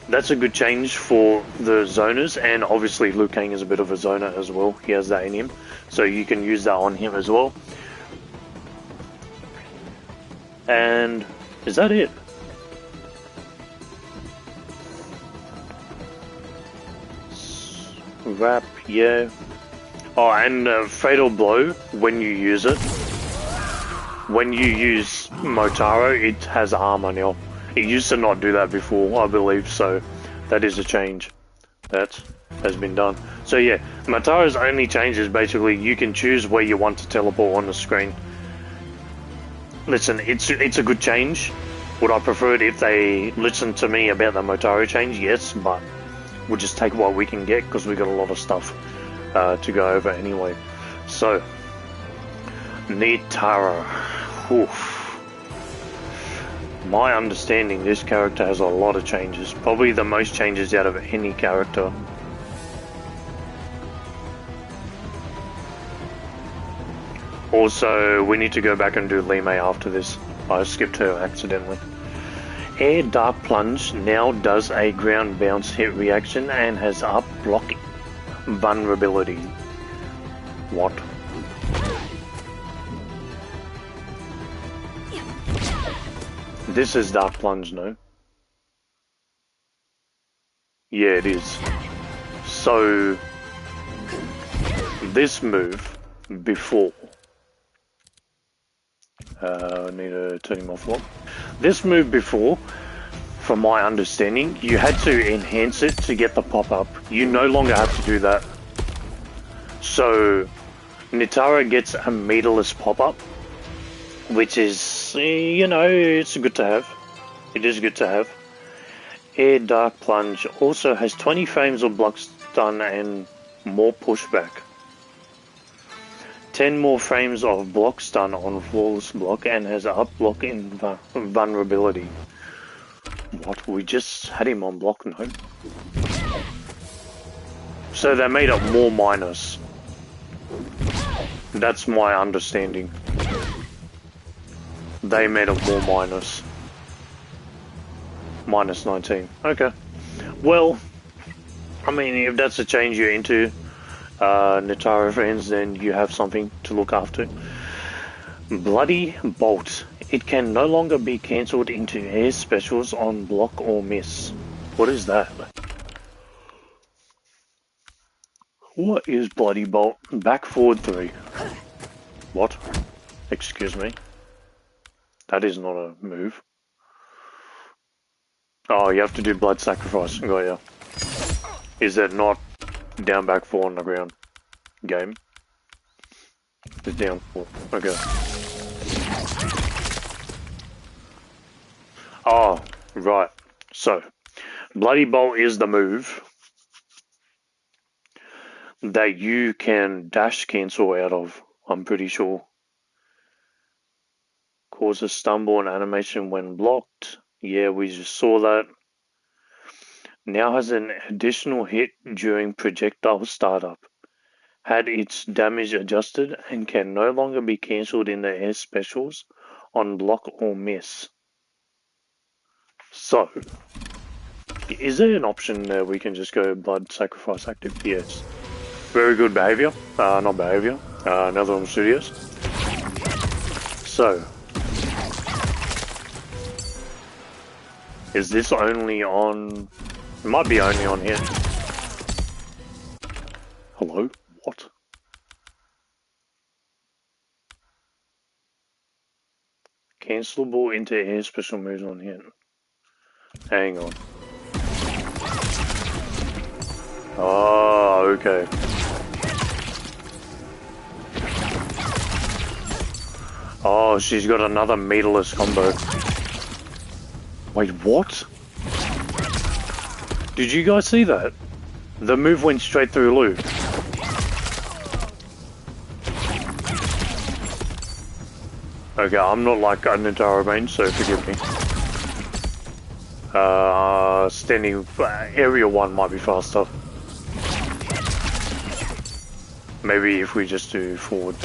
that's a good change for the zoners, and obviously Liu Kang is a bit of a zoner as well. He has that in him, so you can use that on him as well. And is that it? Wrap, yeah. Oh, and Fatal Blow, when you use it, when you use Motaro, it has armor now. It used to not do that before, I believe, so that is a change that has been done. So yeah, Motaro's only change is basically you can choose where you want to teleport on the screen. Listen, it's a good change. Would I prefer it if they listened to me about the Motaro change? Yes, but we'll just take what we can get because we got a lot of stuff to go over anyway. So, Nitara. Oof. My understanding, this character has a lot of changes. Probably the most changes out of any character. Also, we need to go back and do Lime after this. I skipped her accidentally. Air Dark Plunge now does a ground bounce hit reaction and has up block vulnerability. What? This is Dark Plunge, no? Yeah, it is. So, this move before. I need to turn him off. This move before, from my understanding, you had to enhance it to get the pop-up. You no longer have to do that. So, Nitara gets a meterless pop-up, which is, you know, it's good to have. It is good to have. Air Dark Plunge also has 20 frames of block stun and more pushback. 10 more frames of block stun on flawless block and has up block in vulnerability. What? We just had him on block, no? So they made it more minus. That's my understanding. They made it more minus. Minus 19. Okay. Well, I mean, if that's a change you're into, Nitara fans, then you have something to look after. Bloody Bolt. It can no longer be cancelled into air specials on block or miss. What is that? What is Bloody Bolt? Back forward 3. What? Excuse me. That is not a move. Oh, you have to do blood sacrifice. Got ya. Is that not down back 4 on the ground? Game. It's down 4. Okay. Oh, right. So, Bloody Bolt is the move that you can dash cancel out of, I'm pretty sure. Causes stumble and animation when blocked. Yeah, we just saw that. Now has an additional hit during projectile startup. Had its damage adjusted and can no longer be cancelled in the air specials on block or miss. So, is there an option there we can just go blood sacrifice active? Yes. Very good behavior. Not behavior. Another one studios. So, is this only on? It might be only on here. Hello? What? Cancelable into air special moves on here. Hang on. Oh, okay. Oh, she's got another meterless combo. Wait, what? Did you guys see that? The move went straight through Lou. Okay, I'm not like a Nitara main, so forgive me. Standing area 1 might be faster. Maybe if we just do forward.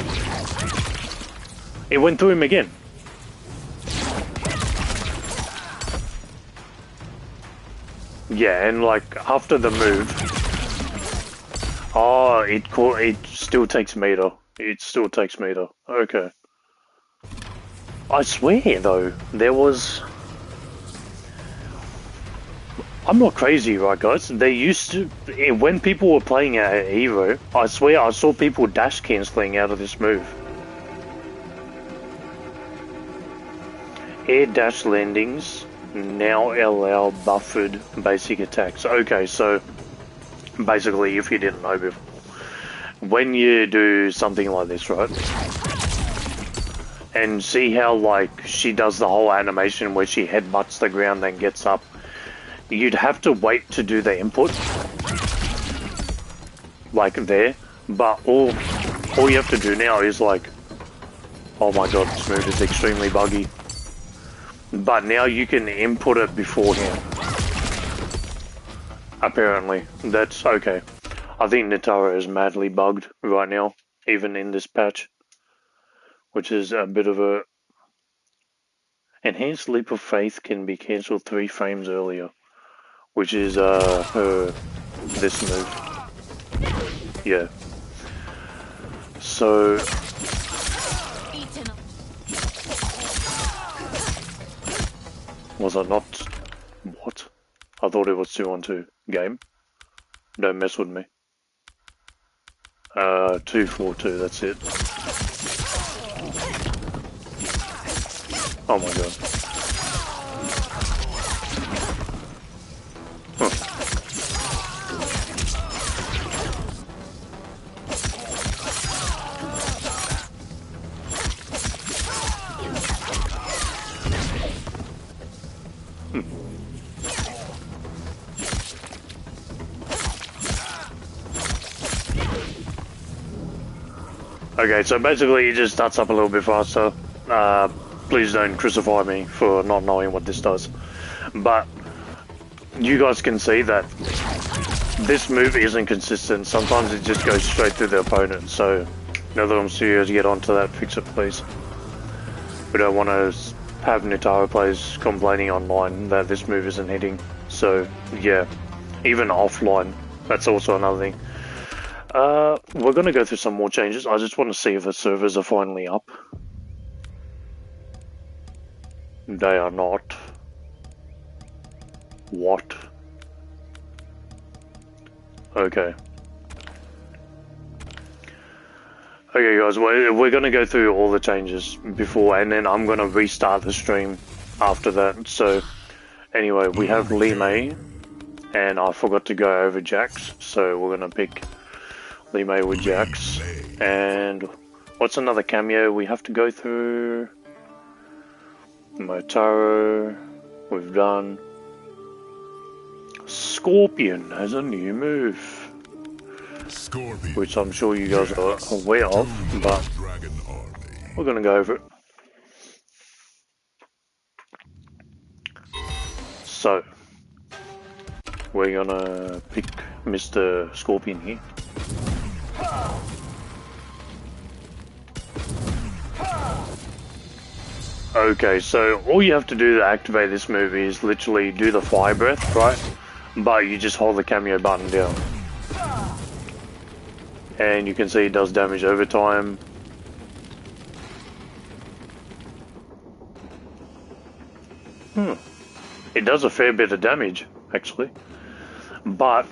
It went through him again. Yeah, and like after the move, oh, it still takes meter. It still takes meter. Okay. I swear though, there was. I'm not crazy, right, guys? They used to, when people were playing at Evo, I swear I saw people dash cancelling out of this move. Air dash landings now allow buffered basic attacks. Okay, so basically, if you didn't know before, when you do something like this, right? And see how, like, she does the whole animation where she headbutts the ground then gets up. You'd have to wait to do the input. Like there. But all you have to do now is like... Oh my god, this move is extremely buggy. But now you can input it beforehand. Apparently. That's okay. I think Nitara is madly bugged right now. Even in this patch. Which is a bit of a... Enhanced Leap of Faith can be cancelled 3 frames earlier. Which is this move. Yeah. So... Was I not... What? I thought it was 2-on-2. Game? Don't mess with me. 2-4-2, that's it. Oh my god. Huh. Okay, so basically it just starts up a little bit faster. Please don't crucify me for not knowing what this does. But you guys can see that this move isn't consistent. Sometimes it just goes straight through the opponent. So now that I'm serious, get onto that, fix it please. We don't want to have Nitara players complaining online that this move isn't hitting. So yeah, even offline, that's also another thing. We're going to go through some more changes. I just want to see if the servers are finally up. They are not. What? Okay. Okay guys, we're going to go through all the changes before, and then I'm going to restart the stream after that. So, anyway, we have Lime, and I forgot to go over Jax, so we're going to pick Lime with Jax. And what's another cameo we have to go through? Motaro, we've done. Scorpion has a new move. Scorpion. Which I'm sure you guys are aware of, but we're gonna go over it. So, we're gonna pick Mr. Scorpion here. Okay, so all you have to do to activate this move is literally do the fire breath, right? But you just hold the cameo button down. And you can see it does damage over time. It does a fair bit of damage, actually. But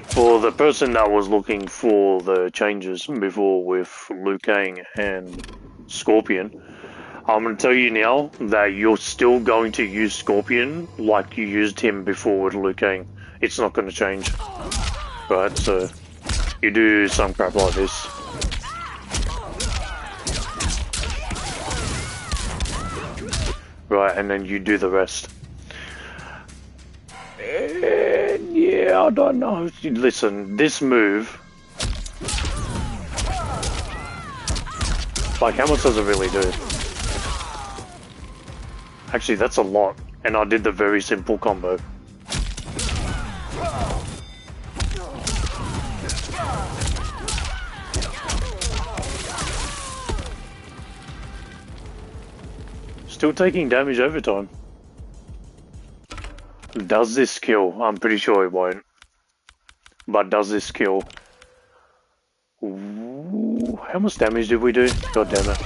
for the person that was looking for the changes before with Liu Kang and Scorpion, I'm going to tell you now that you're still going to use Scorpion like you used him before with Liu Kang. It's not going to change. Right, so you do some crap like this. Right, and then you do the rest. And yeah, I don't know. Listen, this move... Like, how much does it really do? Actually, that's a lot. And I did the very simple combo. Still taking damage over time. Does this kill? I'm pretty sure it won't. But does this kill? Ooh, how much damage did we do? God damn it.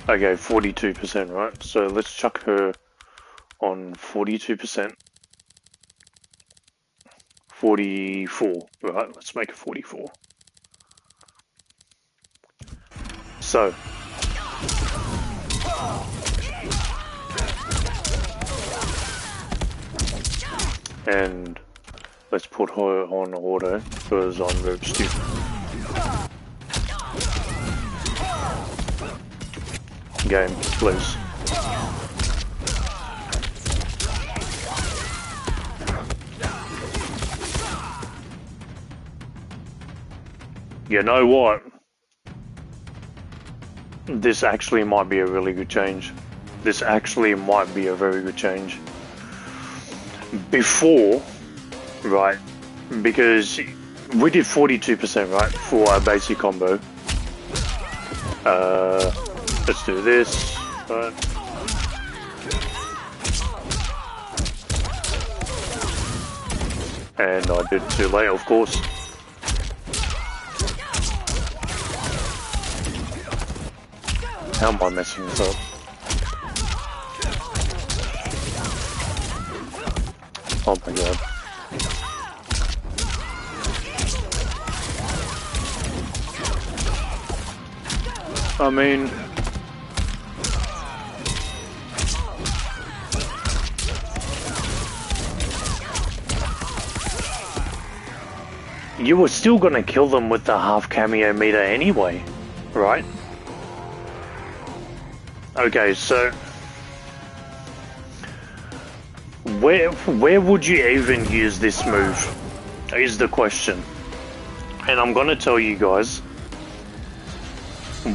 Okay, 42%, right? So let's chuck her on 42%. 44. Right, let's make it 44. So. And let's put her on auto because I'm very stupid. Game, please. You know what? This actually might be a really good change. This actually might be a very good change. Before, right, because we did 42%, right, for our basic combo. Let's do this, right. And I did too late, of course. How am I messing this up? Oh my god. I mean... you were still gonna kill them with the half Kameo meter anyway, right? Okay, so... Where would you even use this move, is the question. And I'm gonna tell you guys,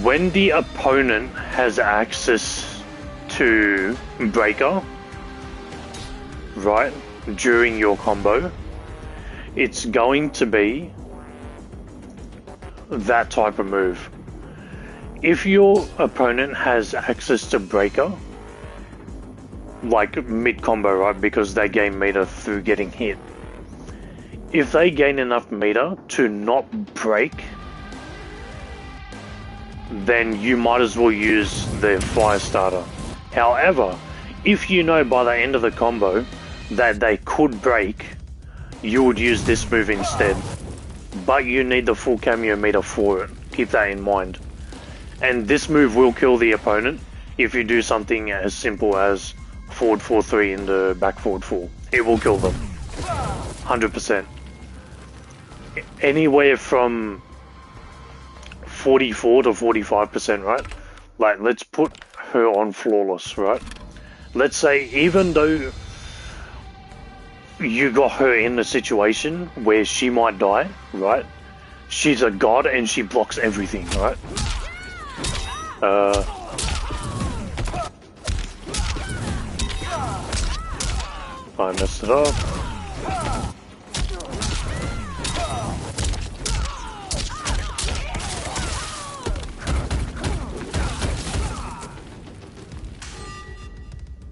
when the opponent has access to Breaker, right, during your combo, it's going to be that type of move. If your opponent has access to Breaker, like mid-combo, right, because they gain meter through getting hit. If they gain enough meter to not break, then you might as well use the fire starter. However, if you know by the end of the combo that they could break, you would use this move instead. But you need the full Kameo meter for it. Keep that in mind. And this move will kill the opponent if you do something as simple as forward 4-3 in the back forward 4. It will kill them. 100%. Anywhere from 44 to 45%, right? Like, let's put her on flawless, right? Let's say even though you got her in a situation where she might die, right? She's a god and she blocks everything, right? I messed it up.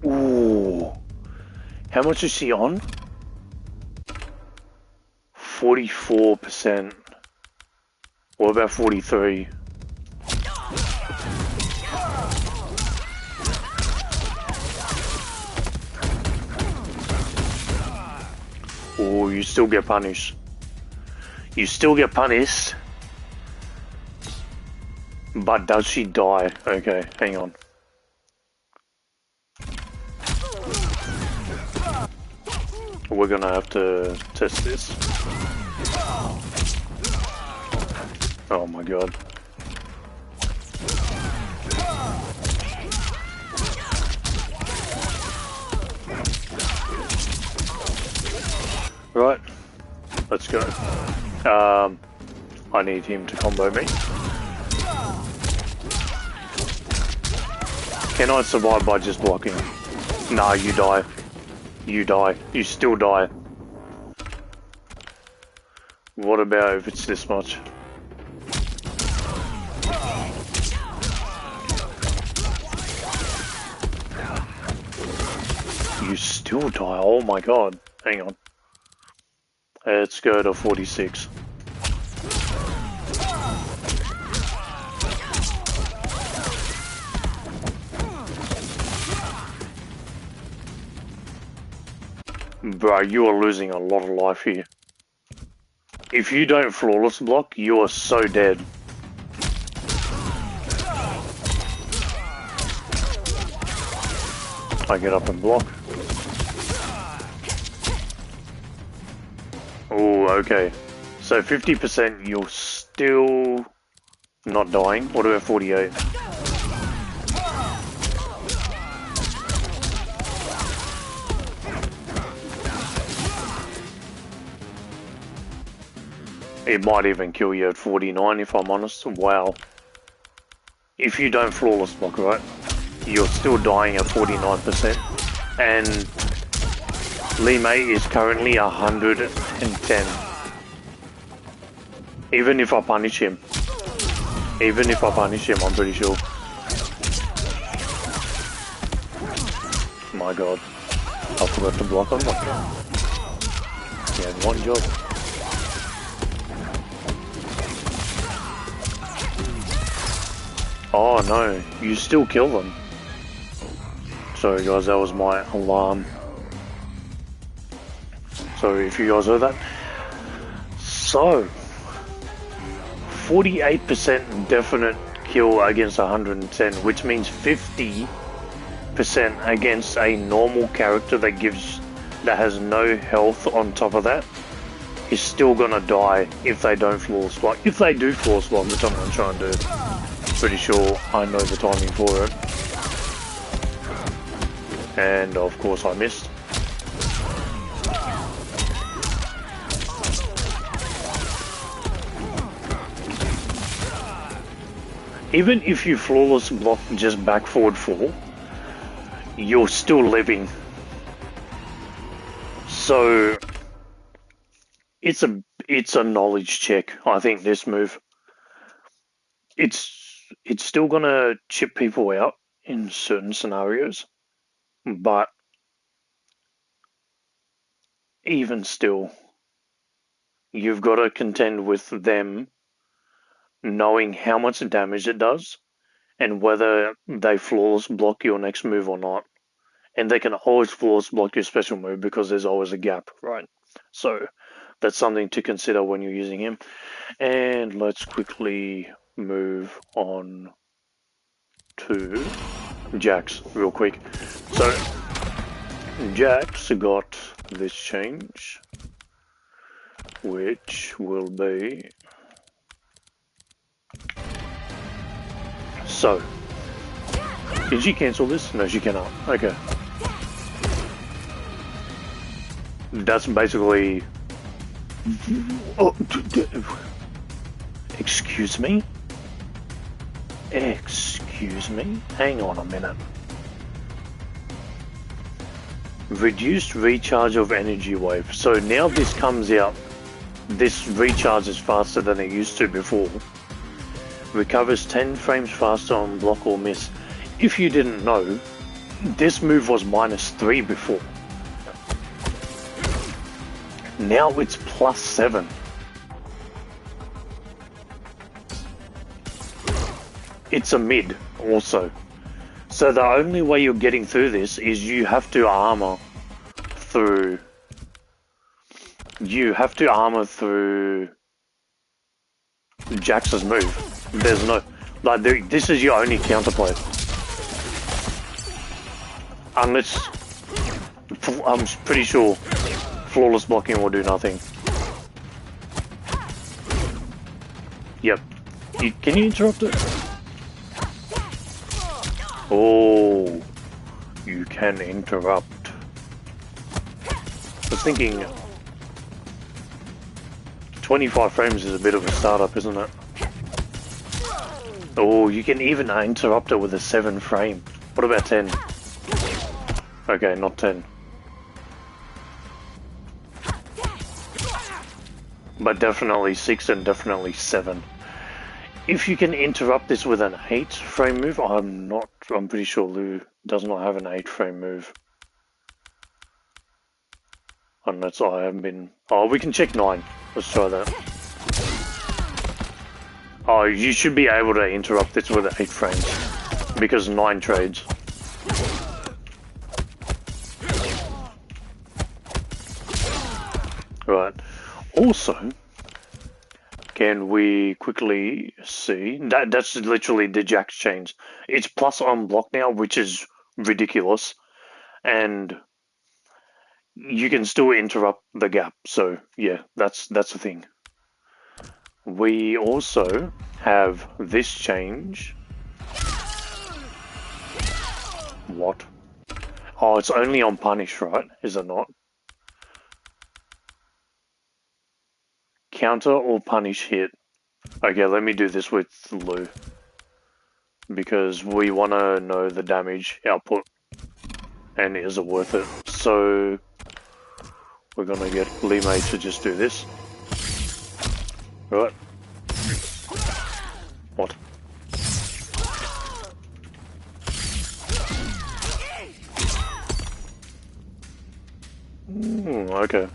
Ooh. How much is she on? 44%. What about 43? Oh, you still get punished. You still get punished. But does she die? Okay, hang on. We're gonna have to test this. Oh my god. Right, let's go. I need him to combo me. Can I survive by just blocking? Nah, you die. You die. You still die. What about if it's this much? You still die. Oh my god. Hang on. Let's go to 46. Bro, you are losing a lot of life here. If you don't flawless block, you are so dead. I get up and block. Oh, okay. So 50%, you're still not dying. What about 48? It might even kill you at 49 if I'm honest. Wow. If you don't flawless block, right? You're still dying at 49%. And Lime is currently 110. Even if I punish him. Even if I punish him, I'm pretty sure. My god. I forgot to block on one. He had one job. Oh no, you still kill them. Sorry guys, that was my alarm. Sorry if you guys heard that. So, 48% definite kill against 110, which means 50% against a normal character that has no health on top of that is still gonna die if they don't flawless block. If they do flawless block, which I'm gonna try and do. Pretty sure I know the timing for it. And of course I missed. Even if you flawless block just back forward 4, you're still living. So it's a knowledge check, I think, this move. It's still gonna chip people out in certain scenarios, but even still, you've got to contend with them knowing how much damage it does and whether they flawless block your next move or not. And they can always flawless block your special move because there's always a gap, right? So that's something to consider when you're using him. And let's quickly move on to Jax real quick. So Jax got this change, which will be... So, did she cancel this? No, she cannot. Okay. That's basically... Oh, excuse me? Excuse me? Hang on a minute. Reduced recharge of energy wave. So now this comes out. This recharges faster than it used to before. Recovers 10 frames faster on block or miss. If you didn't know, this move was -3 before. Now it's +7. It's a mid also. So the only way you're getting through this is you have to armor through... You have to armor through Jax's move. There's no... Like, this is your only counterplay. Unless... I'm pretty sure flawless blocking will do nothing. Yep. Can you interrupt it? Oh, you can interrupt. I was thinking 25 frames is a bit of a startup, isn't it? Oh, you can even interrupt it with a 7 frame. What about 10? Okay, not 10. But definitely 6 and definitely 7. If you can interrupt this with an 8 frame move, I'm pretty sure Lou does not have an 8 frame move. Unless I haven't been... Oh, we can check 9. Let's try that. Oh, you should be able to interrupt this with 8 frames. Because 9 trades. Right. Also, can we quickly see that's literally the Jack's change. It's plus on block now, which is ridiculous, and you can still interrupt the gap. So yeah, that's the thing. We also have this change. What? Oh, it's only on punish, right? Is it not? Counter or punish hit. Okay, let me do this with Lou. Because we want to know the damage output. And is it worth it? So, we're going to get Lime to just do this. Right. What? Okay.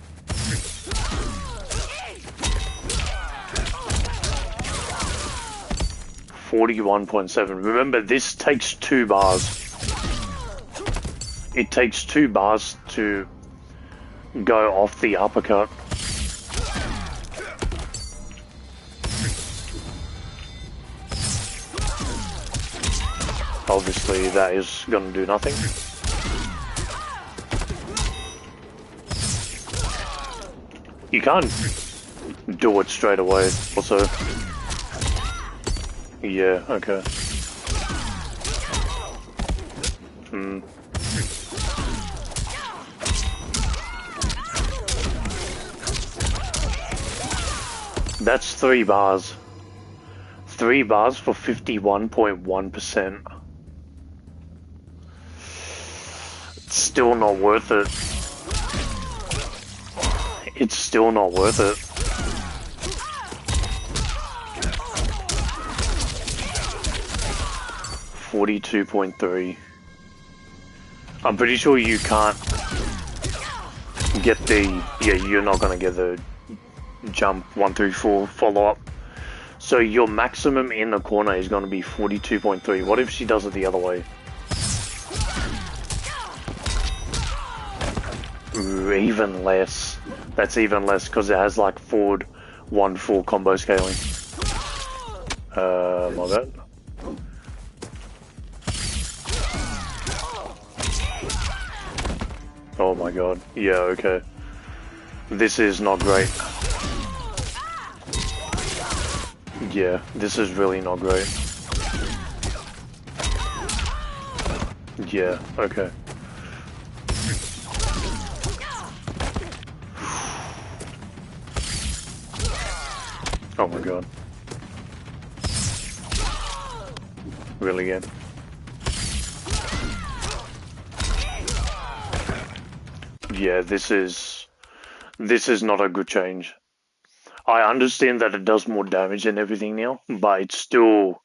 41.7. Remember, this takes 2 bars. It takes 2 bars to go off the uppercut. Obviously, that is going to do nothing. You can't do it straight away, also. Yeah, okay. That's 3 bars. 3 bars for 51.1%. It's still not worth it. It's still not worth it. $42.3. I'm pretty sure you can't get the... Yeah, you're not gonna get the jump 1 through 4 follow-up. So your maximum in the corner is gonna be 42.3. What if she does it the other way? Ooh, even less. That's even less because it has like forward 1-4 combo scaling. My bad. Oh my god. Yeah, okay. This is not great. Yeah, this is really not great. Yeah, okay. Oh my god. Really again. Yeah, this is not a good change. I understand that it does more damage and everything now, but it's still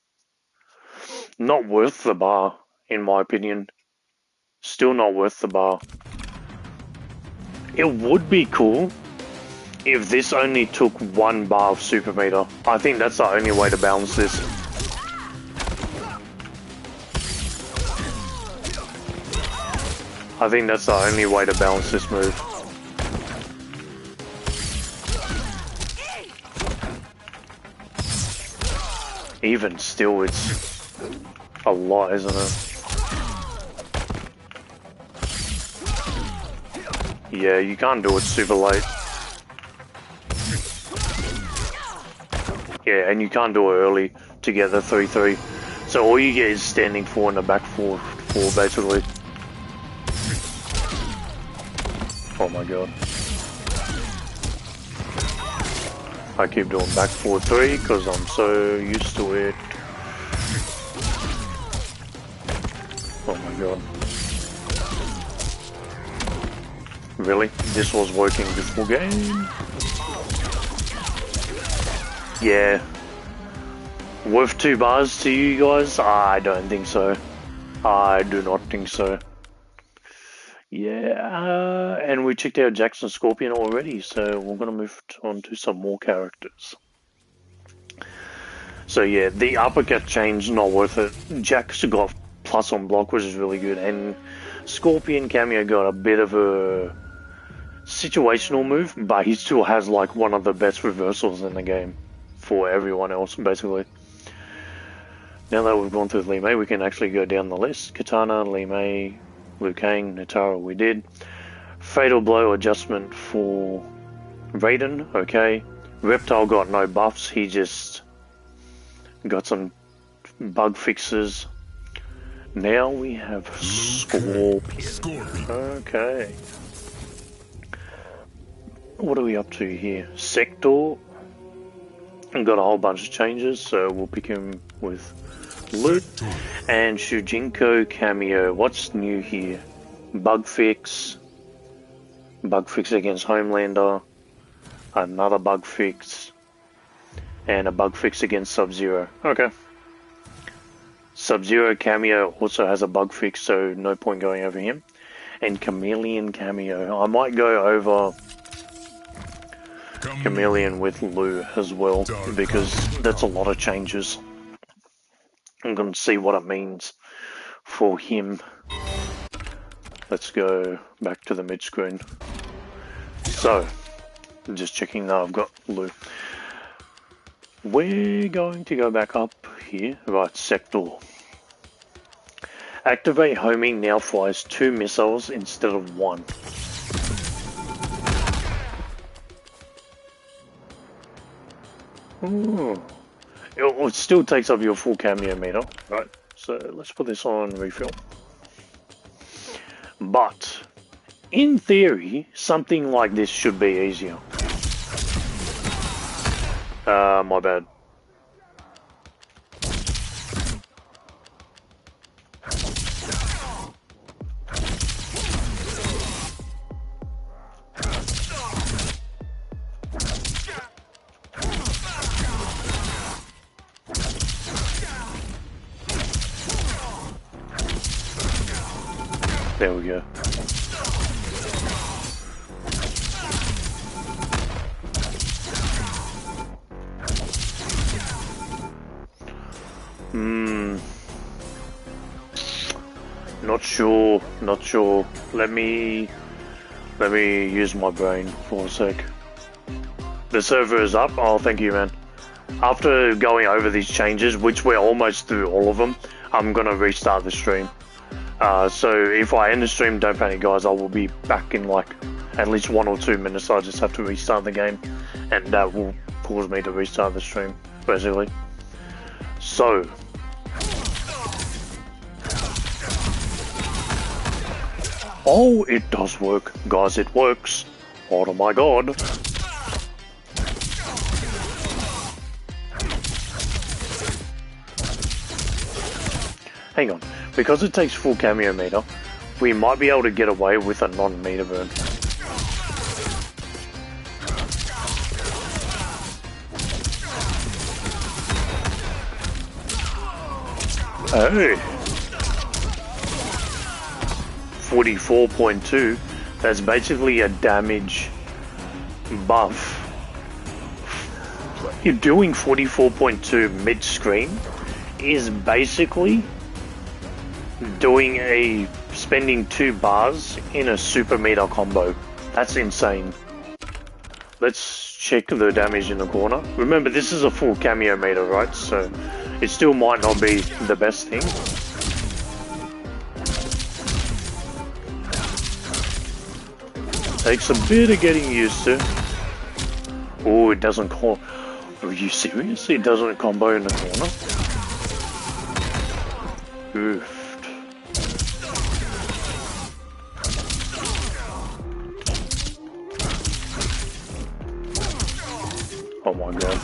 not worth the bar, in my opinion. Still not worth the bar. It would be cool if this only took 1 bar of super meter. I think that's the only way to balance this. I think that's the only way to balance this move. Even still, it's a lot, isn't it? Yeah, you can't do it super late. Yeah, and you can't do it early to get the 3-3. So all you get is standing 4 and a back 4, basically. Oh my god. I keep doing back 4-3 because I'm so used to it. Oh my god. Really? This was working before game? Yeah. Worth 2 bars to you guys? I don't think so. I do not think so. Yeah, and we checked out Jackson Scorpion already, so we're gonna move on to some more characters. So yeah, the uppercut change, not worth it. Jack's got plus on block, which is really good, and Scorpion Kameo got a bit of a situational move, but he still has like one of the best reversals in the game. for everyone else, basically. Now that we've gone through Li Mei, we can actually go down the list. Katana, Li Mei, Liu Kang, Nitara we did. Fatal Blow adjustment for Raiden, okay. Reptile got no buffs, he just got some bug fixes. Now we have Scorpion. Okay. What are we up to here? Sector. Got a whole bunch of changes, so we'll pick him with Luke. And Shujinko Kameo. What's new here? Bug fix. Bug fix against Homelander. Another bug fix. And a bug fix against Sub-Zero. Okay. Sub-Zero Kameo also has a bug fix, so no point going over him. And Chameleon Kameo. I might go over Chameleon with Lu as well, because that's a lot of changes. I'm going to see what it means for him. Let's go back to the mid-screen. So, just checking that I've got Lu. We're going to go back up here. Right, Sector. Activate homing now fires 2 missiles instead of 1. Ooh. It still takes up your full cameo meter, right? So let's put this on refill. But, in theory, something like this should be easier. My bad. There we go. Not sure. Let me use my brain for a sec. The server is up. Oh, thank you, man. After going over these changes, which we're almost through all of them, I'm gonna restart the stream. So if I end the stream, don't panic, guys. I will be back in like at least 1 or 2 minutes. I just have to restart the game, and that will cause me to restart the stream, basically. So, oh, it does work, guys. It works. Oh my god. Hang on. Because it takes full cameo meter, we might be able to get away with a non-meter burn. Oh! 44.2, that's basically a damage buff. You're doing 44.2 mid-screen is basically doing spending 2 bars in a super meter combo. That's insane. Let's check the damage in the corner. Remember, this is a full cameo meter, right? So it still might not be the best thing. Takes a bit of getting used to. Oh, it doesn't call. Are you serious? It doesn't combo in the corner? Oof. Oh my god.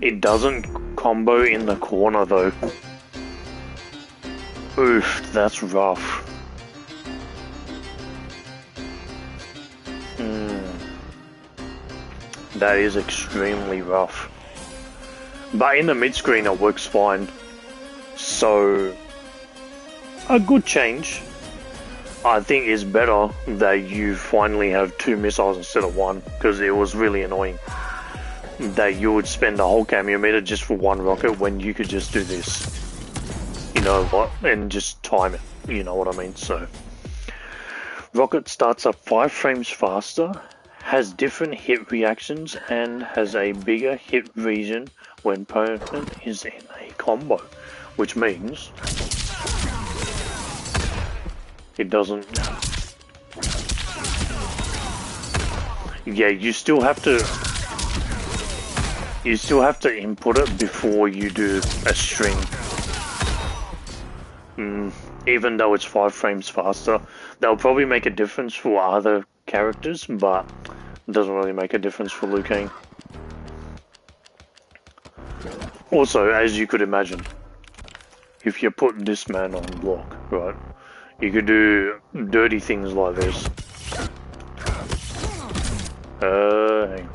It doesn't combo in the corner though. Oof, that's rough. That is extremely rough. But in the mid-screen it works fine. So, a good change. I think it's better that you finally have 2 missiles instead of 1, because it was really annoying that you would spend the whole cameo meter just for 1 rocket when you could just do this. You know what? And just time it. You know what I mean? So, rocket starts up 5 frames faster, has different hit reactions and has a bigger hit region when opponent is in a combo, which means it doesn't. Yeah, you still have to input it before you do a string. Even though it's 5 frames faster, that'll probably make a difference for other characters, but it doesn't really make a difference for Liu Kang. Also, as you could imagine, if you put this man on block, right, you could do dirty things like this. Hang on.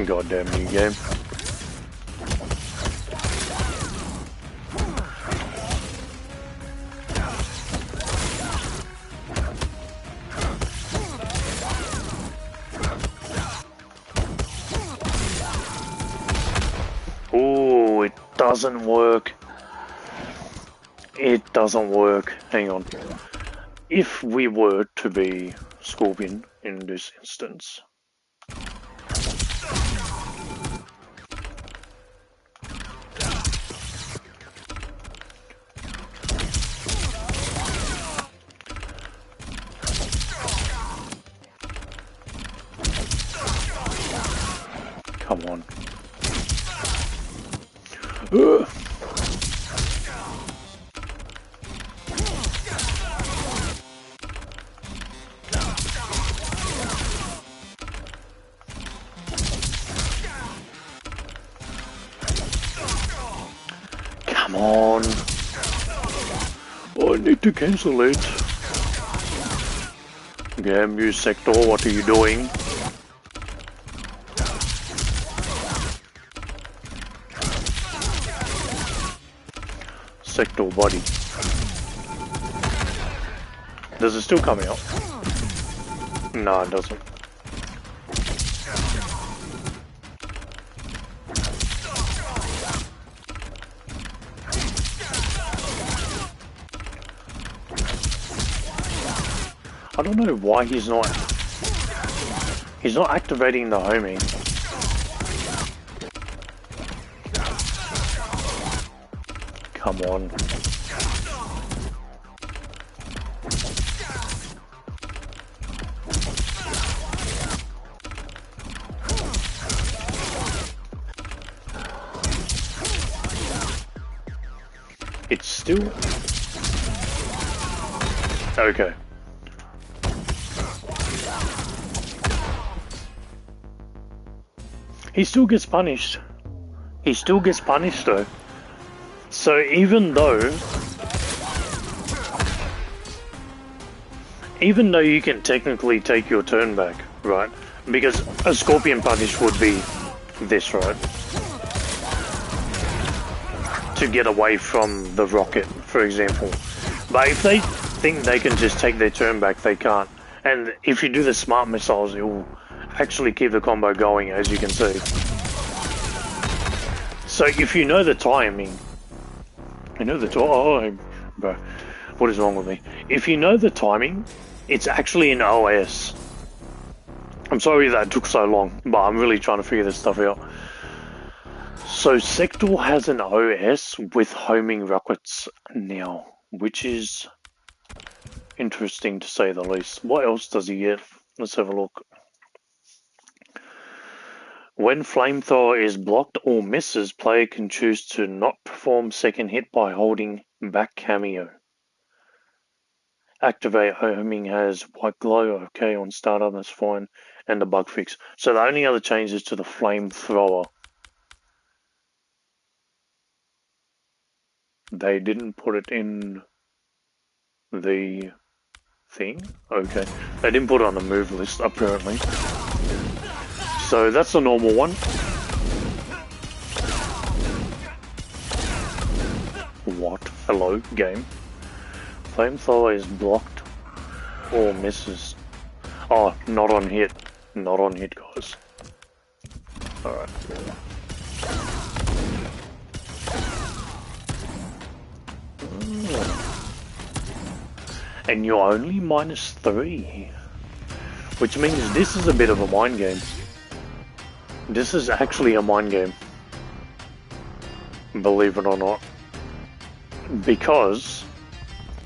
Goddamn new game. Oh, it doesn't work. It doesn't work. Hang on. If we were to be Scorpion in this instance. Come on. Come on. Oh, I need to cancel it. Damn you, Sector, what are you doing? Sector body. Does it still come out? No, it doesn't. I don't know why he's not activating the homing. Come on. It's still okay. He still gets punished. He still gets punished though. So even though you can technically take your turn back, right? Because a Scorpion punish would be this, right? To get away from the rocket, for example. But if they think they can just take their turn back, they can't. And if you do the smart missiles, it will actually keep the combo going, as you can see. So if you know the timing, oh, bro, what is wrong with me? If you know the timing, it's actually in OS. I'm sorry that it took so long, but I'm really trying to figure this stuff out. So Sector has an OS with homing rockets now, which is interesting to say the least. What else does he get? Let's have a look. When flamethrower is blocked or misses, player can choose to not perform second hit by holding back Kameo. Activate homing has white glow, okay, on startup, that's fine, and the bug fix. So the only other change is to the flamethrower. They didn't put it in the thing? Okay. They didn't put it on the move list, apparently. So that's a normal one. What? Hello, game. Flamethrower is blocked or misses. Oh, not on hit. Not on hit, guys. Alright. And you're only -3. Which means this is a bit of a mind game. This is actually a mind game. Believe it or not. Because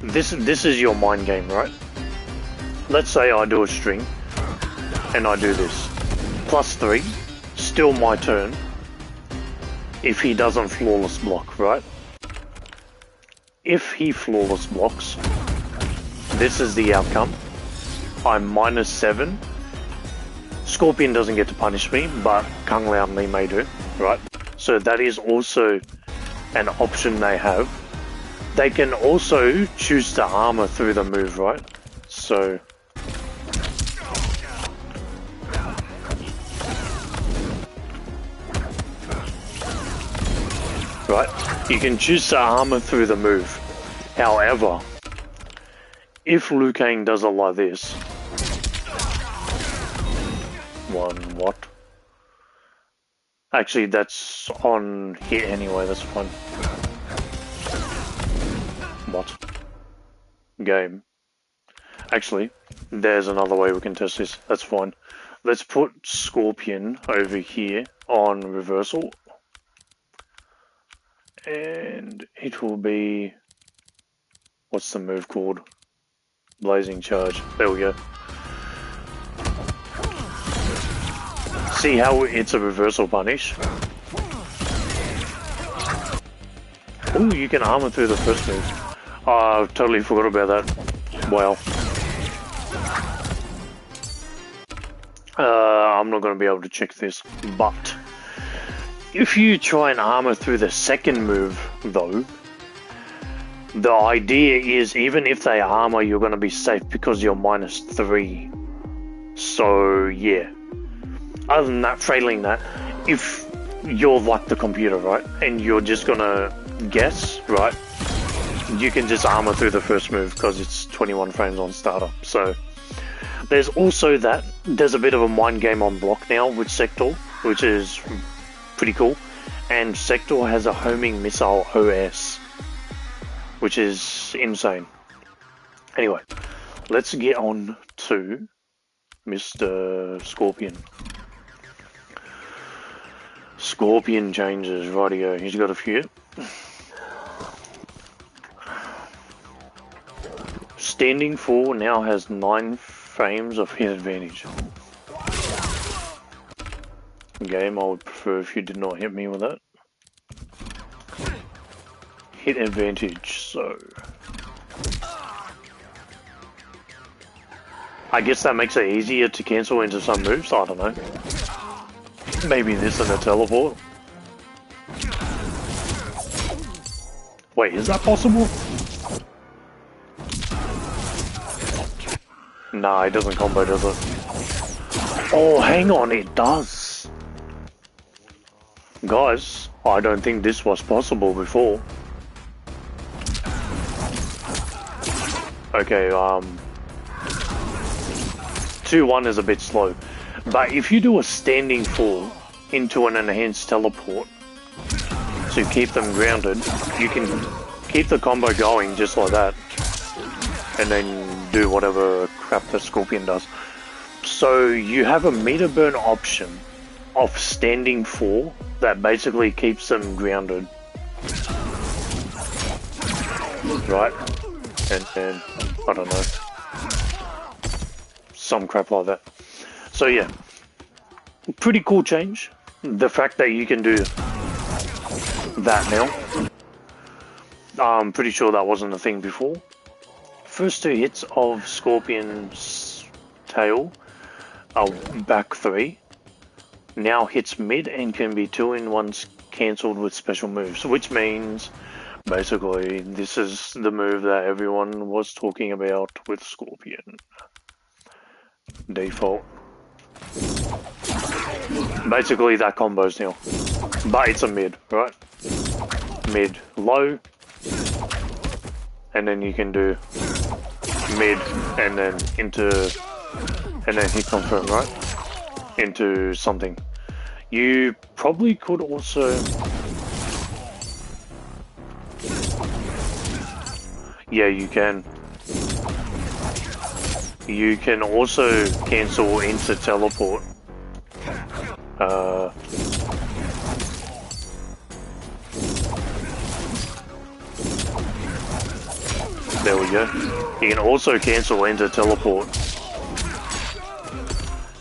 this is your mind game, right? Let's say I do a string and I do this. +3, still my turn. If he doesn't flawless block, right? If he flawless blocks, this is the outcome. I'm -7. Scorpion doesn't get to punish me, but Kung Lao Li may do, right? So that is also an option they have. They can also choose to armor through the move, right? So right, you can choose to armor through the move. However, if Liu Kang does it like this, what? Actually, that's on hit anyway, that's fine. What? Game. Actually, there's another way we can test this, that's fine. Let's put Scorpion over here on reversal. And it will be... what's the move called? Blazing Charge. There we go. See how it's a reversal punish? Ooh, you can armor through the first move. I totally forgot about that. Wow. I'm not going to be able to check this, but if you try and armor through the second move, though, the idea is even if they armor, you're going to be safe because you're -3. So, yeah. Other than that, failing that, if you're like the computer, right, and you're just going to guess, right, you can just armor through the first move because it's 21 frames on startup. So, there's also that. There's a bit of a mind game on block now with Sector, which is pretty cool. And Sector has a homing missile OS, which is insane. Anyway, let's get on to Mr. Scorpion. Scorpion changes, rightio. He's got a few. Standing 4 now has 9 frames of hit advantage. Game, I would prefer if you did not hit me with that. Hit advantage, so... I guess that makes it easier to cancel into some moves, I don't know. Maybe this and a teleport. Wait, is that possible? Nah, it doesn't combo, does it? Oh, hang on, it does. Guys, I don't think this was possible before. Okay, 2-1 is a bit slow. But if you do a standing fall into an enhanced teleport to keep them grounded, you can keep the combo going just like that. And then do whatever crap the Scorpion does. So you have a meter burn option of standing 4 that basically keeps them grounded. Right? And I don't know. Some crap like that. So yeah. Pretty cool change. The fact that you can do that now. I'm pretty sure that wasn't a thing before. First 2 hits of Scorpion's tail are back 3. Now hits mid and can be 2-in-1s cancelled with special moves, which means basically this is the move that everyone was talking about with Scorpion. Default. Basically that combos now, but it's a mid, right? Mid, low, and then you can do mid and then into, and then hit confirm, right? Into something. You probably could also... Yeah, you can. You can also cancel into teleport. There we go. You can also cancel into teleport.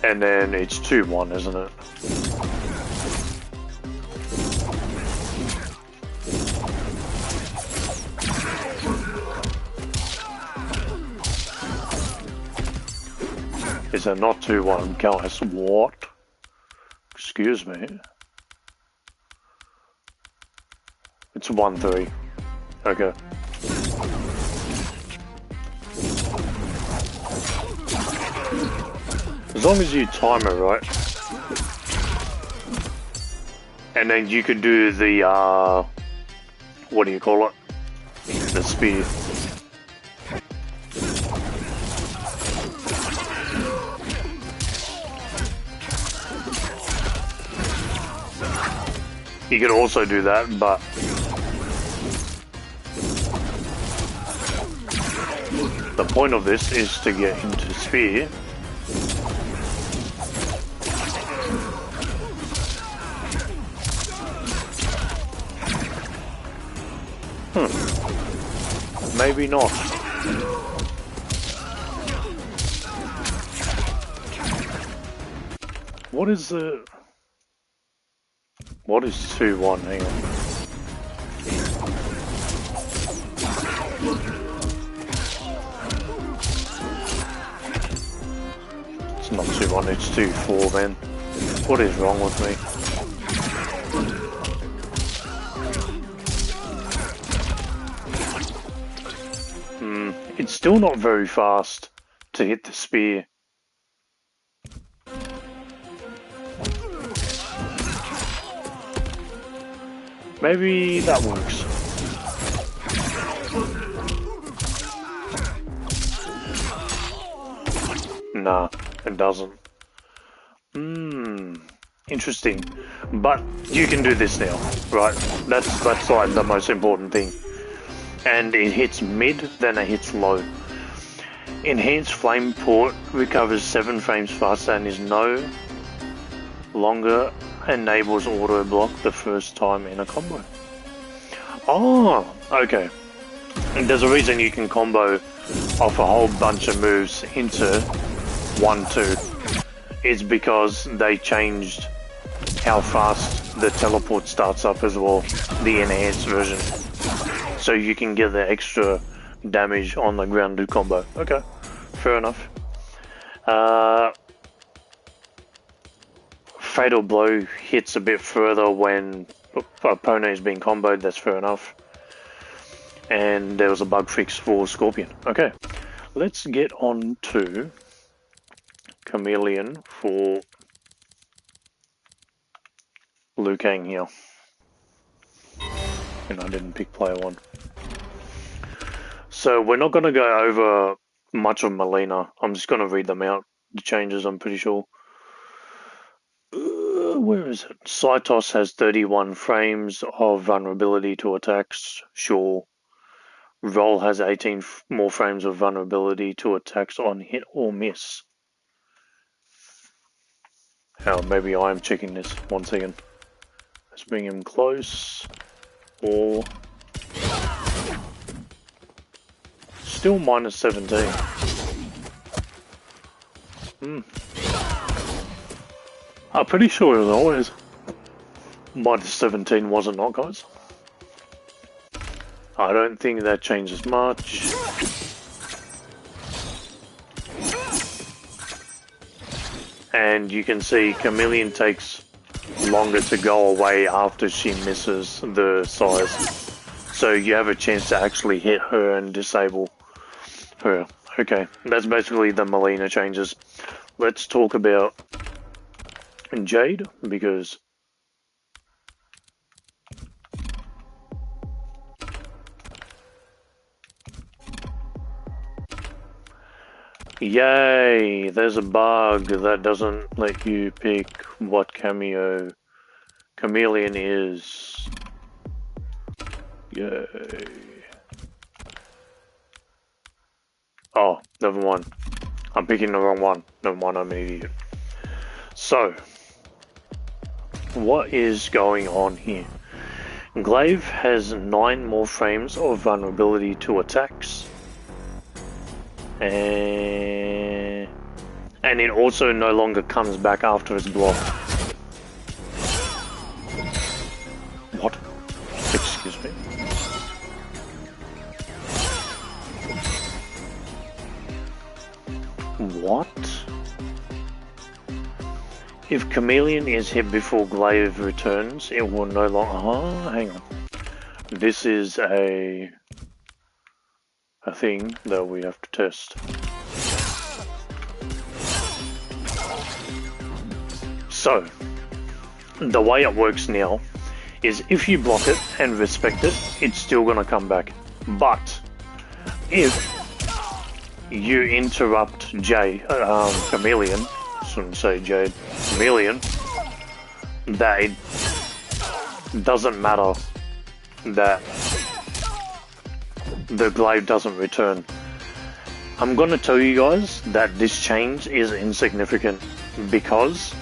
And then it's 2-1, isn't it? Is it not 2-1, guys? What? Excuse me. It's 1-3. Okay. As long as you time it right. And then you could do the, what do you call it? The spear. You could also do that, but the point of this is to get into spear. Maybe not. What is the... What is 2-1? Hang on. It's not 2-1, it's 2-4, man. What is wrong with me? It's still not very fast to hit the spear. Maybe that works. Nah, it doesn't. Interesting. But you can do this now, right? That's like the most important thing. And it hits mid, then it hits low. Enhanced Flame Port recovers 7 frames faster and is no longer enables auto block the first time in a combo. Oh, okay. And there's a reason you can combo off a whole bunch of moves into 1-2. It's because they changed how fast the teleport starts up as well, the enhanced version. So you can get the extra damage on the grounded combo. Okay, fair enough. Fatal Blow hits a bit further when opponent is being comboed, that's fair enough. And there was a bug fix for Scorpion. Okay, let's get on to Chameleon for Liu Kang here. And I didn't pick player 1. So we're not going to go over much of Melina. I'm just going to read them out, the changes, I'm pretty sure. Where is it? Cytos has 31 frames of vulnerability to attacks, sure. Roll has 18 more frames of vulnerability to attacks on hit or miss. Oh, maybe I'm checking this. 1 second. Let's bring him close. Or... Still minus 17. I'm pretty sure it was always minus 17, was it not, guys? I don't think that changes much. And you can see Chameleon takes longer to go away after she misses the size. So you have a chance to actually hit her and disable her. Okay, that's basically the Melina changes. Let's talk about Jade, because Yay! There's a bug that doesn't let you pick what Kameo Chameleon is. Yay. Oh, never mind. I'm picking the wrong one. Never mind, I'm an idiot. So, what is going on here? Glaive has 9 more frames of vulnerability to attacks. And it also no longer comes back after it's blocked. What? Excuse me. What? If Chameleon is hit before Glaive returns, it will no longer... Oh, hang on. This is a thing that we have to test. So, the way it works now is if you block it and respect it, it's still gonna come back. But if you interrupt Chameleon, I shouldn't say Jade, Chameleon, that it doesn't matter that the glaive doesn't return. I'm gonna tell you guys that this change is insignificant because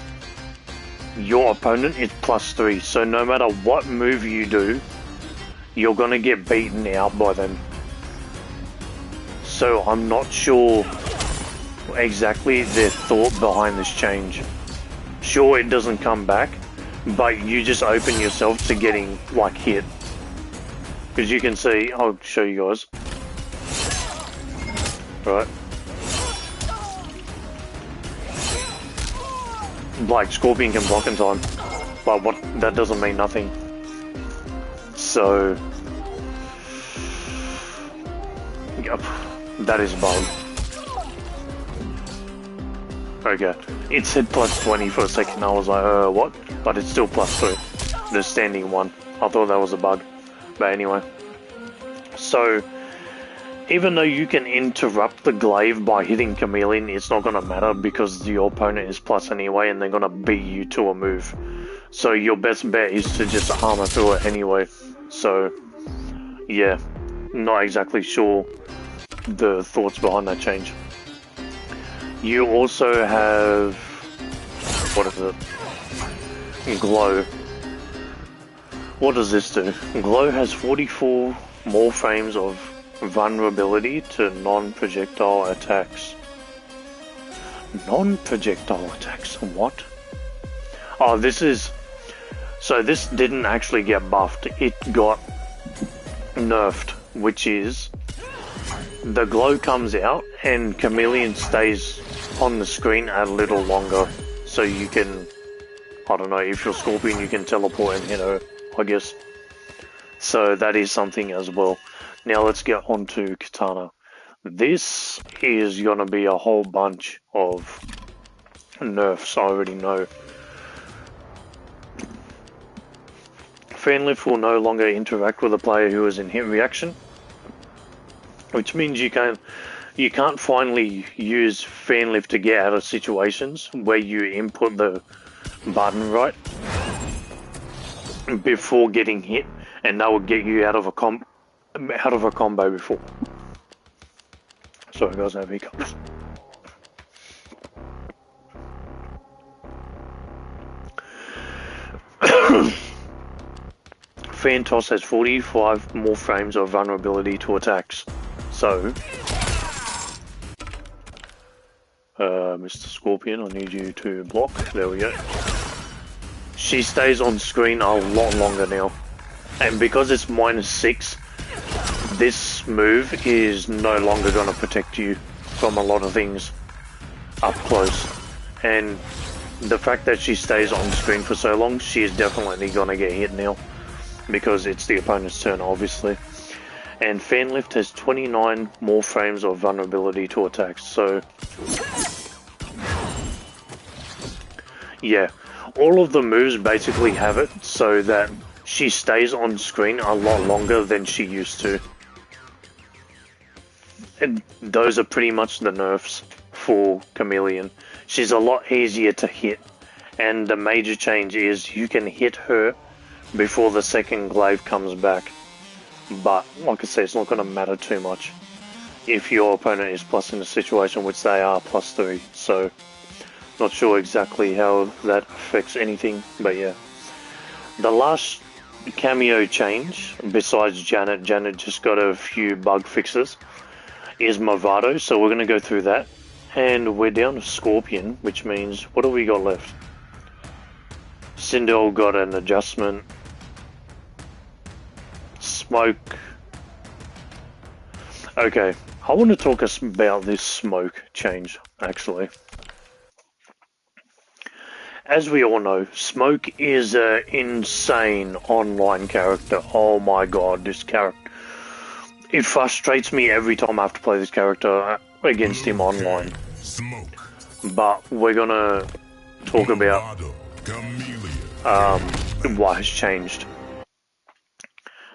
your opponent is +3, so no matter what move you do, you're gonna get beaten out by them. So I'm not sure exactly their thought behind this change. Sure, it doesn't come back, but you just open yourself to getting like hit. Because you can see, I'll show you guys. Right. Like Scorpion can block in time, but what that doesn't mean nothing. So, yep, that is a bug. Okay, it said +20 for a second. I was like, what? But it's still +3. The standing one. I thought that was a bug, but anyway. So, even though you can interrupt the glaive by hitting Chameleon, it's not gonna matter because your opponent is plus anyway, and they're gonna beat you to a move. So your best bet is to just armor through it anyway. So, yeah, not exactly sure the thoughts behind that change. You also have, what is it? Glow. What does this do? Glow has 44 more frames of vulnerability to non-projectile attacks. Non-projectile attacks? What? Oh, this is... So this didn't actually get buffed. It got nerfed, which is... The glow comes out and Chameleon stays on the screen a little longer. So you can... I don't know, if you're Scorpion you can teleport and hit her, I guess. So that is something as well. Now let's get on to Katana. This is going to be a whole bunch of nerfs, I already know. Fan lift will no longer interact with a player who is in hit reaction, which means you can't finally use fan lift to get out of situations where you input the button right before getting hit, and that will get you out of a combo before. Sorry guys, I have hiccups. Fan toss has 45 more frames of vulnerability to attacks. So, Mr. Scorpion, I need you to block. There we go. She stays on screen a lot longer now. And because it's -6, this move is no longer going to protect you from a lot of things up close. And the fact that she stays on screen for so long, she is definitely going to get hit now. Because it's the opponent's turn, obviously. And fan lift has 29 more frames of vulnerability to attacks. So, yeah. All of the moves basically have it so that she stays on screen a lot longer than she used to. And those are pretty much the nerfs for Chameleon. She's a lot easier to hit, and the major change is you can hit her before the second glaive comes back. But, like I say, it's not going to matter too much if your opponent is plus in the situation, which they are +3. So, not sure exactly how that affects anything, but yeah. The last Kameo change, besides Janet just got a few bug fixes, is Movado, so we're going to go through that. And we're down to Scorpion, which means, what do we got left? Sindel got an adjustment. Smoke. Okay, I want to talk about this Smoke change, actually. As we all know, Smoke is an insane online character. Oh my god, this character. It frustrates me every time I have to play this character against him online. Smoke. But we're gonna talk about what has changed.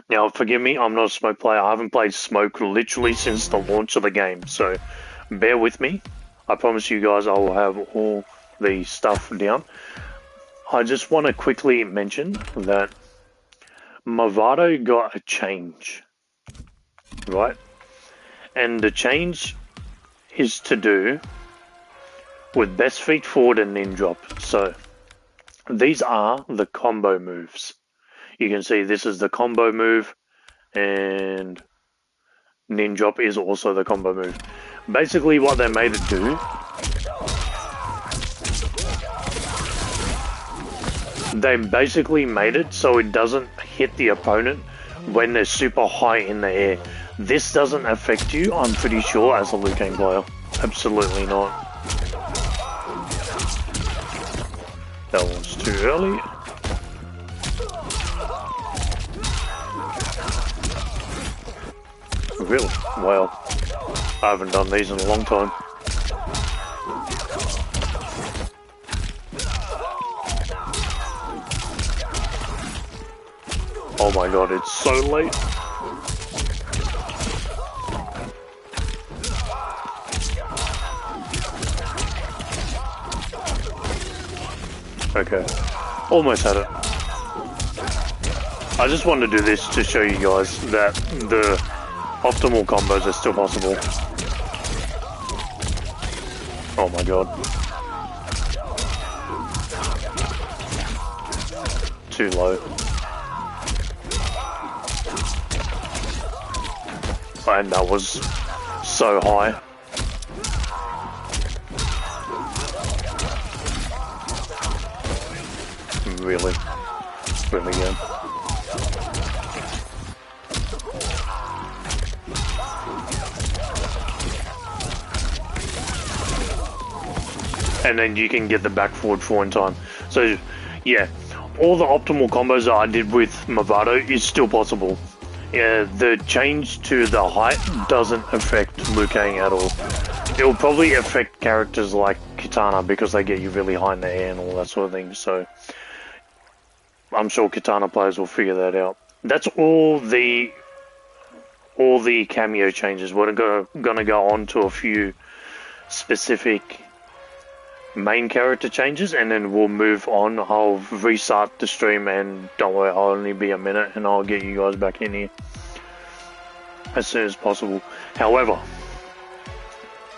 Now, forgive me, I'm not a Smoke player. I haven't played Smoke literally since the launch of the game, so bear with me. I promise you guys I will have all the stuff down. I just want to quickly mention that Movado got a change, right? And the change is to do with best feet forward and nin drop. So these are the combo moves. You can see this is the combo move, and nin drop is also the combo move. Basically what they made it do, they basically made it so it doesn't hit the opponent when they're super high in the air. This doesn't affect you, I'm pretty sure, as a Liu Kang player. Absolutely not. That one's too early. Really? Wow. I haven't done these in a long time. Oh my god, it's so late. Okay, almost had it. I just wanted to do this to show you guys that the optimal combos are still possible. Oh my god. Too low. And that was so high. Really? Really good. And then you can get the back forward 4 in time. So, yeah, all the optimal combos that I did with Movado is still possible. Yeah, the change to the height doesn't affect Liu Kang at all. It will probably affect characters like Kitana because they get you really high in the air and all that sort of thing. So I'm sure Kitana players will figure that out. That's all the Kameo changes. We're gonna go on to a few specific main character changes, and then we'll move on. I'll restart the stream, and don't worry, I'll only be a minute, and I'll get you guys back in here as soon as possible. However,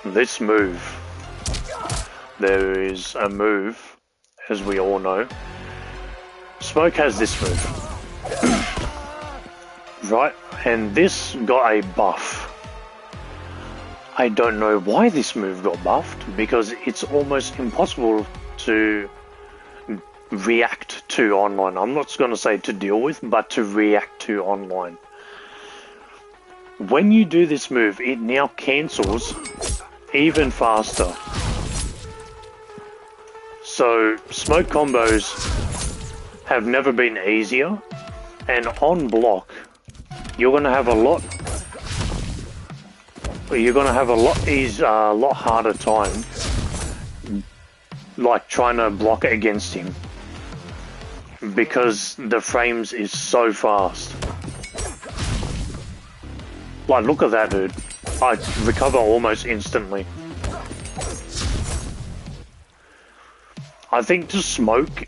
this move, there is a move, as we all know. Smoke has this move, right? And this got a buff. I don't know why this move got buffed, because it's almost impossible to react to online. I'm not going to say to deal with, but to react to online. When you do this move, it now cancels even faster. So Smoke combos have never been easier, and on block, you're going to have a lot harder time, like trying to block against him, because the frames is so fast. Like, look at that, dude. I recover almost instantly. I think the smoke,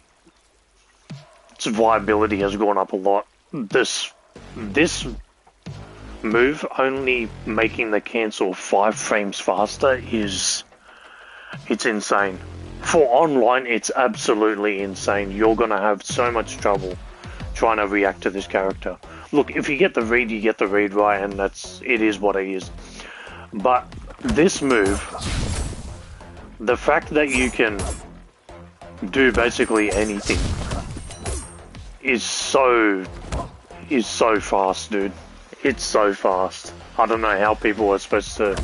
its viability has gone up a lot. This move only making the cancel 5 frames faster it's insane. For online, it's absolutely insane. You're gonna have so much trouble trying to react to this character. Look, if you get the read, you get the read right, and it is what it is. But this move, the fact that you can do basically anything is so fast, dude. It's so fast. I don't know how people are supposed to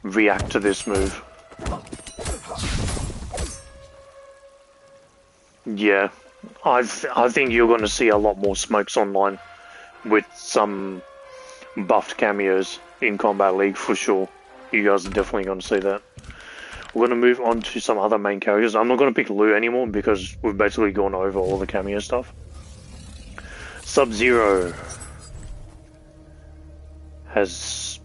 react to this move. Yeah, I think you're going to see a lot more smokes online with some buffed cameos in Combat League for sure. You guys are definitely going to see that. We're going to move on to some other main characters. I'm not going to pick Lou anymore because we've basically gone over all the cameo stuff. Sub-Zero has...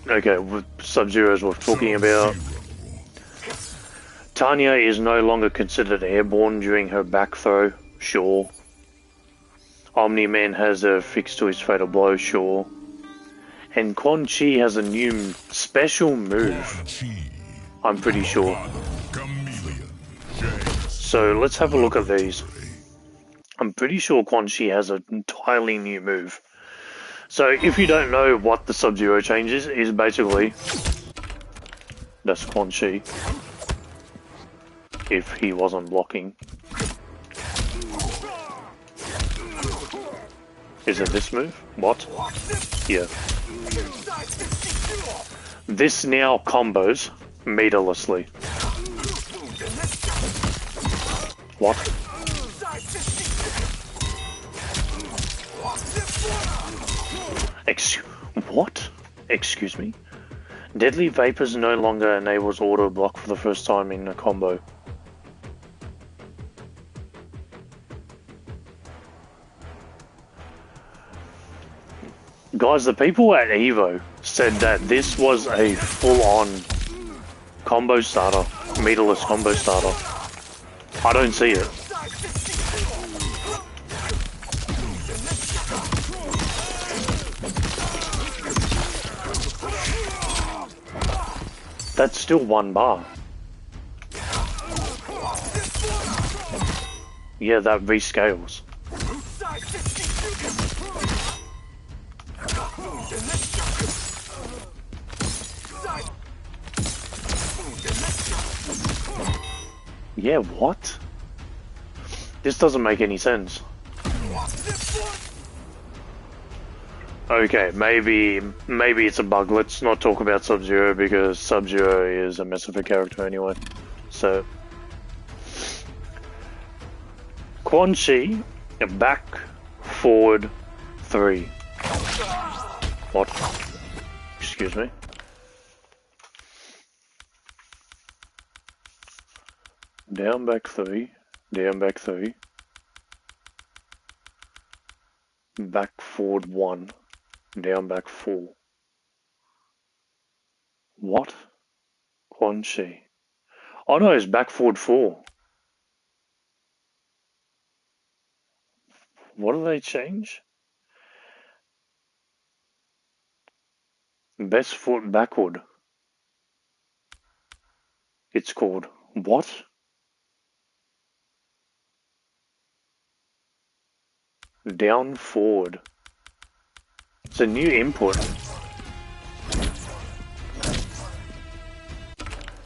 Okay, Sub-Zero is what we're talking about. Tanya is no longer considered airborne during her back throw, sure. Omni-Man has a fix to his fatal blow, sure. And Quan Chi has a new special move, I'm pretty sure. So let's have a look at these. I'm pretty sure Quan Chi has an entirely new move. So if you don't know what the Sub-Zero changes is basically... That's Quan Chi. If he wasn't blocking. Is it this move? What? Yeah. This now combos meterlessly. What? What? Excuse me? Deadly Vapors no longer enables auto block for the first time in a combo. Guys, the people at EVO said that this was a full-on combo starter, meterless combo starter. I don't see it. That's still 1 bar. Yeah, that rescales. Yeah, what? This doesn't make any sense. Okay, maybe it's a bug. Let's not talk about Sub-Zero because Sub-Zero is a mess of a character anyway. So, Quan Chi, back, forward, 3. What? Excuse me. Down, back 3. Down, back 3. Back, forward 1. Down, back 4. What? Quan Chi. Oh no, it's back, forward 4. What do they change? Best foot backward. It's called. What? Down, forward. It's a new input.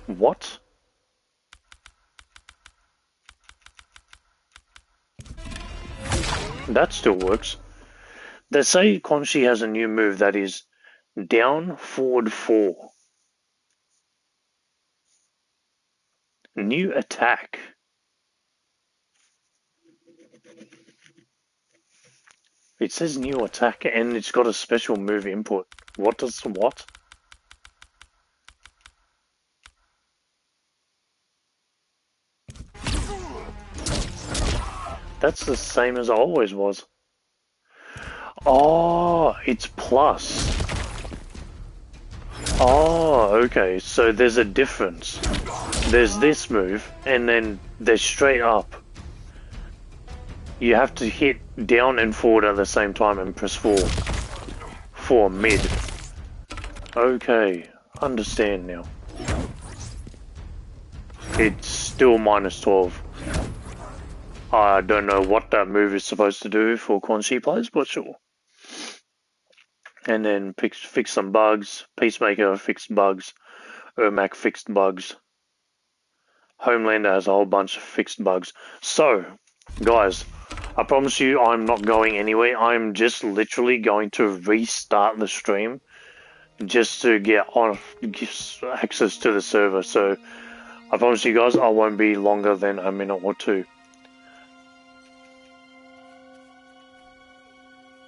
What? That still works. They say Quan Chi has a new move that is down, forward 4. New attack. It says new attack and it's got a special move input. What does what? That's the same as it always was. Oh, it's plus. Oh, okay, so there's a difference. there's this move, and then there's straight up. You have to hit down and forward at the same time and press 4 for mid. Okay, understand now. It's still minus 12. I don't know what that move is supposed to do for Quan Chi players, but sure. And then fix some bugs. Peacemaker fixed bugs. Ermac fixed bugs. Homelander has a whole bunch of fixed bugs. So, guys, I promise you I'm not going anywhere. I'm just literally going to restart the stream just to get access to the server. So, I promise you guys I won't be longer than a minute or two.